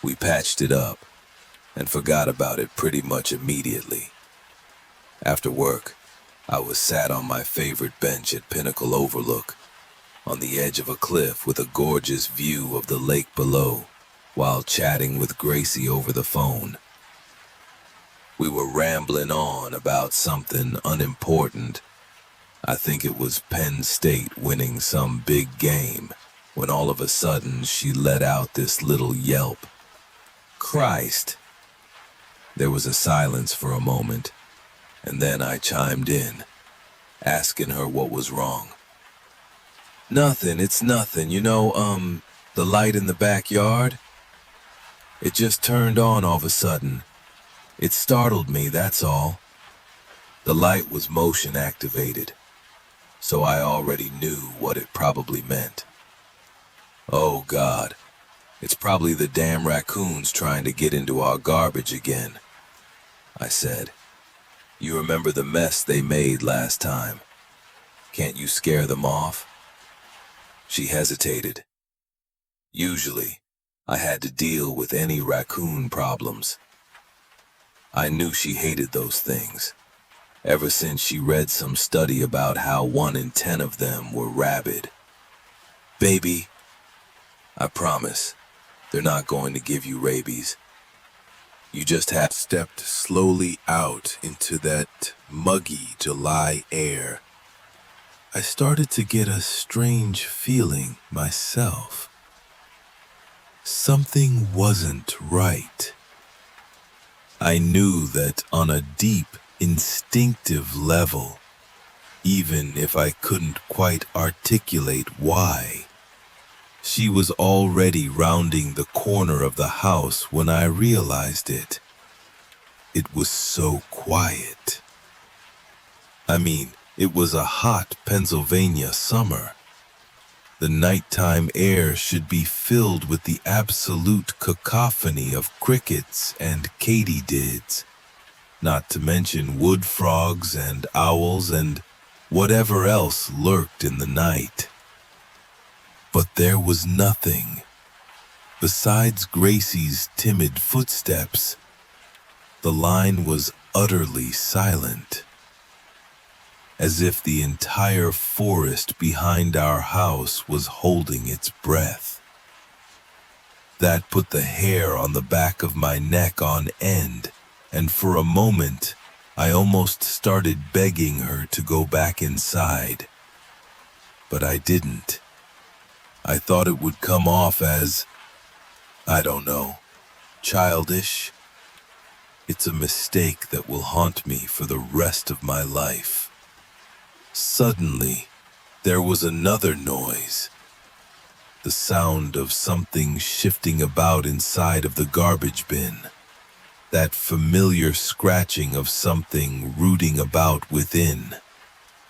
Speaker 2: We patched it up and forgot about it pretty much immediately. After work, I was sat on my favorite bench at Pinnacle Overlook, on the edge of a cliff with a gorgeous view of the lake below, while chatting with Gracie over the phone. We were rambling on about something unimportant. I think it was Penn State winning some big game, when all of a sudden she let out this little yelp. Christ! There was a silence for a moment, and then I chimed in, asking her what was wrong. Nothing, it's nothing, the light in the backyard? It just turned on all of a sudden. It startled me, that's all. The light was motion activated, so I already knew what it probably meant. Oh God, it's probably the damn raccoons trying to get into our garbage again, I said. You remember the mess they made last time. Can't you scare them off? She hesitated. Usually, I had to deal with any raccoon problems. I knew she hated those things, ever since she read some study about how 1 in 10 of them were rabid. Baby, I promise, they're not going to give you rabies. You just have stepped slowly out into that muggy July air. I started to get a strange feeling myself. Something wasn't right. I knew that on a deep, instinctive level, even if I couldn't quite articulate why. She was already rounding the corner of the house when I realized it. It was so quiet. I mean, it was a hot Pennsylvania summer. The nighttime air should be filled with the absolute cacophony of crickets and katydids, not to mention wood frogs and owls and whatever else lurked in the night. But there was nothing. Besides Gracie's timid footsteps, the line was utterly silent, as if the entire forest behind our house was holding its breath. That put the hair on the back of my neck on end, and for a moment, I almost started begging her to go back inside. But I didn't. I thought it would come off as, I don't know, childish. It's a mistake that will haunt me for the rest of my life. Suddenly, there was another noise. The sound of something shifting about inside of the garbage bin. That familiar scratching of something rooting about within,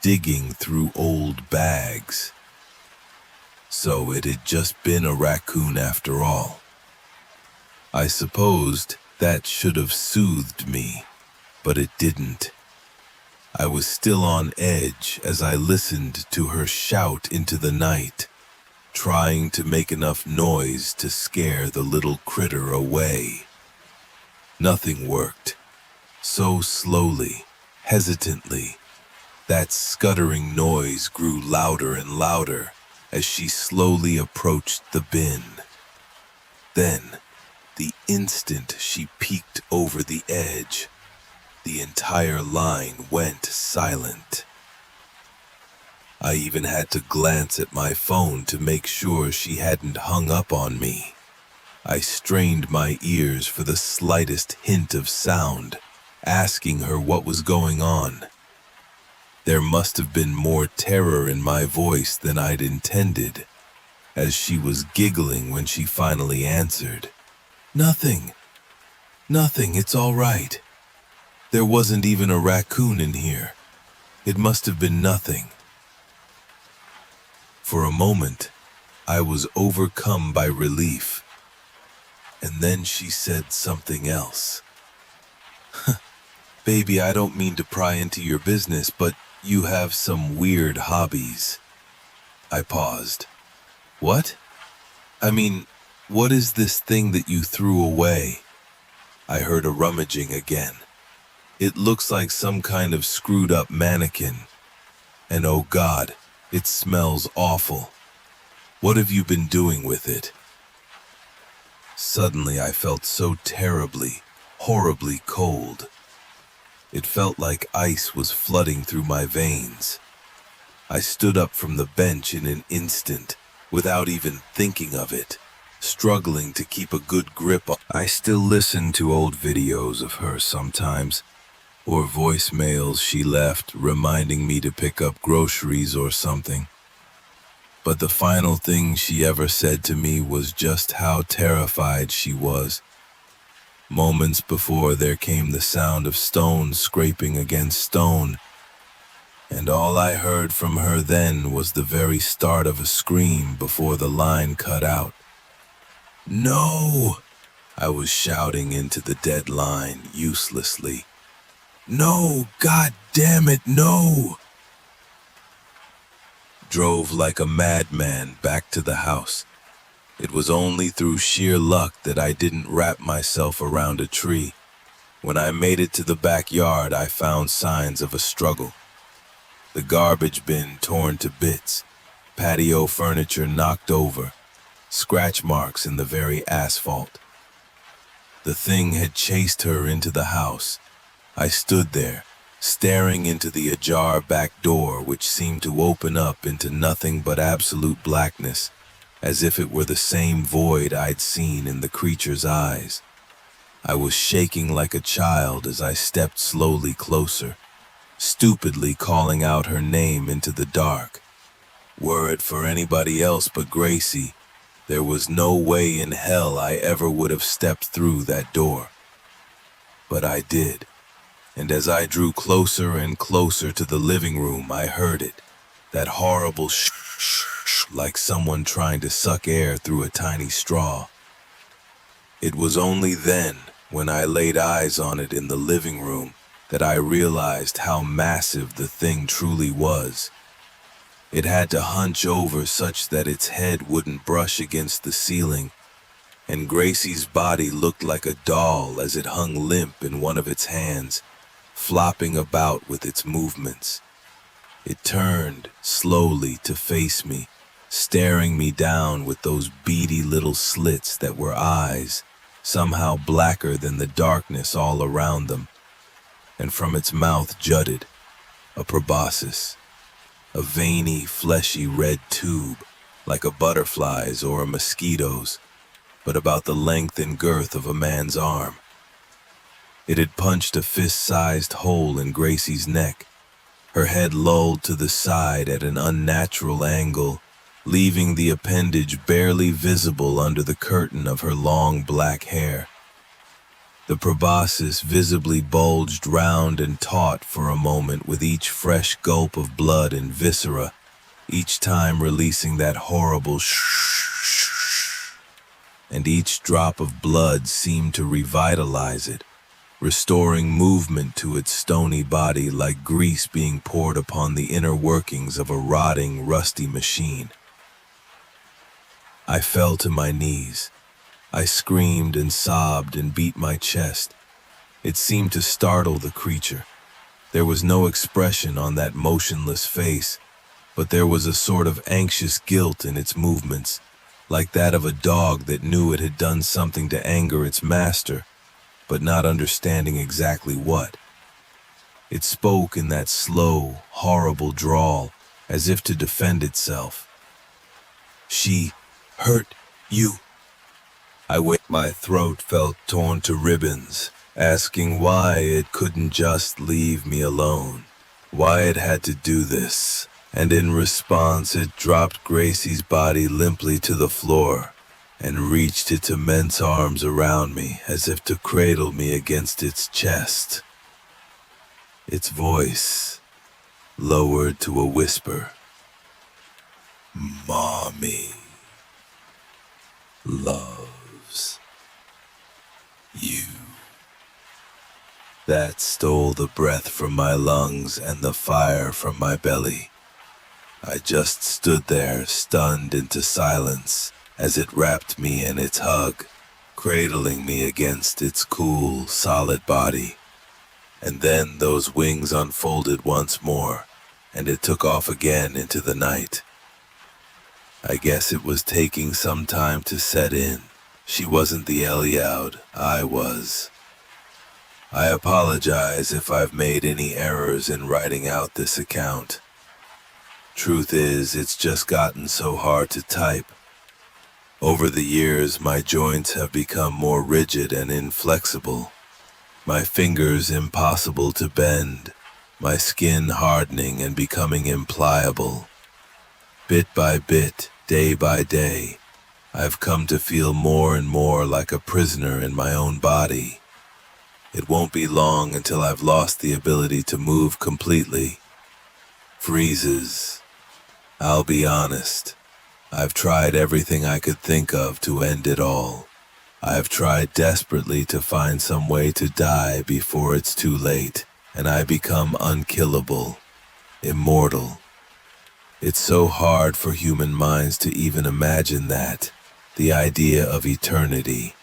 Speaker 2: digging through old bags. So it had just been a raccoon after all. I supposed that should have soothed me, but it didn't. I was still on edge as I listened to her shout into the night, trying to make enough noise to scare the little critter away. Nothing worked. So slowly, hesitantly, that scuttering noise grew louder and louder as she slowly approached the bin. Then, the instant she peeked over the edge, the entire line went silent. I even had to glance at my phone to make sure she hadn't hung up on me. I strained my ears for the slightest hint of sound, asking her what was going on. There must have been more terror in my voice than I'd intended, as she was giggling when she finally answered. Nothing, it's all right. There wasn't even a raccoon in here. It must have been nothing. For a moment, I was overcome by relief. And then she said something else. Baby, I don't mean to pry into your business, but you have some weird hobbies. I paused. What? I mean, what is this thing that you threw away? I heard a rummaging again. It looks like some kind of screwed up mannequin. And oh God, it smells awful. What have you been doing with it? Suddenly I felt so terribly, horribly cold. It felt like ice was flooding through my veins. I stood up from the bench in an instant, without even thinking of it, struggling to keep a good grip on. I still listen to old videos of her sometimes, or voicemails she left reminding me to pick up groceries or something. But the final thing she ever said to me was just how terrified she was. Moments before, there came the sound of stone scraping against stone, and all I heard from her then was the very start of a scream before the line cut out. No! I was shouting into the dead line uselessly. No, God damn it, no! Drove like a madman back to the house. It was only through sheer luck that I didn't wrap myself around a tree. When I made it to the backyard, I found signs of a struggle. The garbage bin torn to bits, patio furniture knocked over, scratch marks in the very asphalt. The thing had chased her into the house. I stood there, staring into the ajar back door, which seemed to open up into nothing but absolute blackness, as if it were the same void I'd seen in the creature's eyes. I was shaking like a child as I stepped slowly closer, stupidly calling out her name into the dark. Were it for anybody else but Gracie, there was no way in hell I ever would have stepped through that door. But I did. And as I drew closer and closer to the living room, I heard it, that horrible shh, like someone trying to suck air through a tiny straw. It was only then, when I laid eyes on it in the living room, that I realized how massive the thing truly was. It had to hunch over such that its head wouldn't brush against the ceiling, and Gracie's body looked like a doll as it hung limp in one of its hands, flopping about with its movements. It turned slowly to face me, staring me down with those beady little slits that were eyes, somehow blacker than the darkness all around them. And from its mouth jutted a proboscis, a veiny, fleshy red tube, like a butterfly's or a mosquito's, but about the length and girth of a man's arm. It had punched a fist-sized hole in Gracie's neck, her head lulled to the side at an unnatural angle, leaving the appendage barely visible under the curtain of her long black hair. The proboscis visibly bulged round and taut for a moment with each fresh gulp of blood and viscera, each time releasing that horrible shh, and each drop of blood seemed to revitalize it, restoring movement to its stony body like grease being poured upon the inner workings of a rotting, rusty machine. I fell to my knees. I screamed and sobbed and beat my chest, It seemed to startle the creature. There was no expression on that motionless face, but there was a sort of anxious guilt in its movements, like that of a dog that knew it had done something to anger its master, but not understanding exactly what. It spoke in that slow, horrible drawl, as if to defend itself. "She hurt you." My throat felt torn to ribbons, asking why it couldn't just leave me alone, why it had to do this. And in response, it dropped Gracie's body limply to the floor and reached its immense arms around me as if to cradle me against its chest. Its voice lowered to a whisper. "Mommy loves you." That stole the breath from my lungs and the fire from my belly. I just stood there, stunned into silence, as it wrapped me in its hug, cradling me against its cool, solid body. And then those wings unfolded once more, and it took off again into the night. I guess it was taking some time to set in. She wasn't the Eliaud, I was. I apologize if I've made any errors in writing out this account. Truth is, it's just gotten so hard to type. Over the years, my joints have become more rigid and inflexible. My fingers impossible to bend, my skin hardening and becoming impliable. Bit by bit, day by day, I've come to feel more and more like a prisoner in my own body. It won't be long until I've lost the ability to move completely. Freezes. I'll be honest. I've tried everything I could think of to end it all. I've tried desperately to find some way to die before it's too late, and I become unkillable, immortal. It's so hard for human minds to even imagine that, the idea of eternity.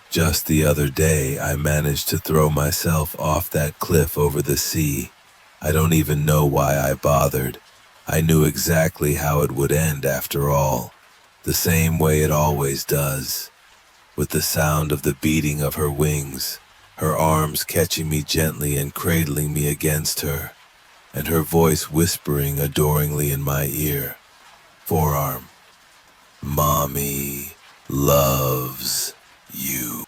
Speaker 2: Just the other day, I managed to throw myself off that cliff over the sea. I don't even know why I bothered. I knew exactly how it would end after all, the same way it always does, with the sound of the beating of her wings, her arms catching me gently and cradling me against her, and her voice whispering adoringly in my ear. Forearm. "Mommy loves you."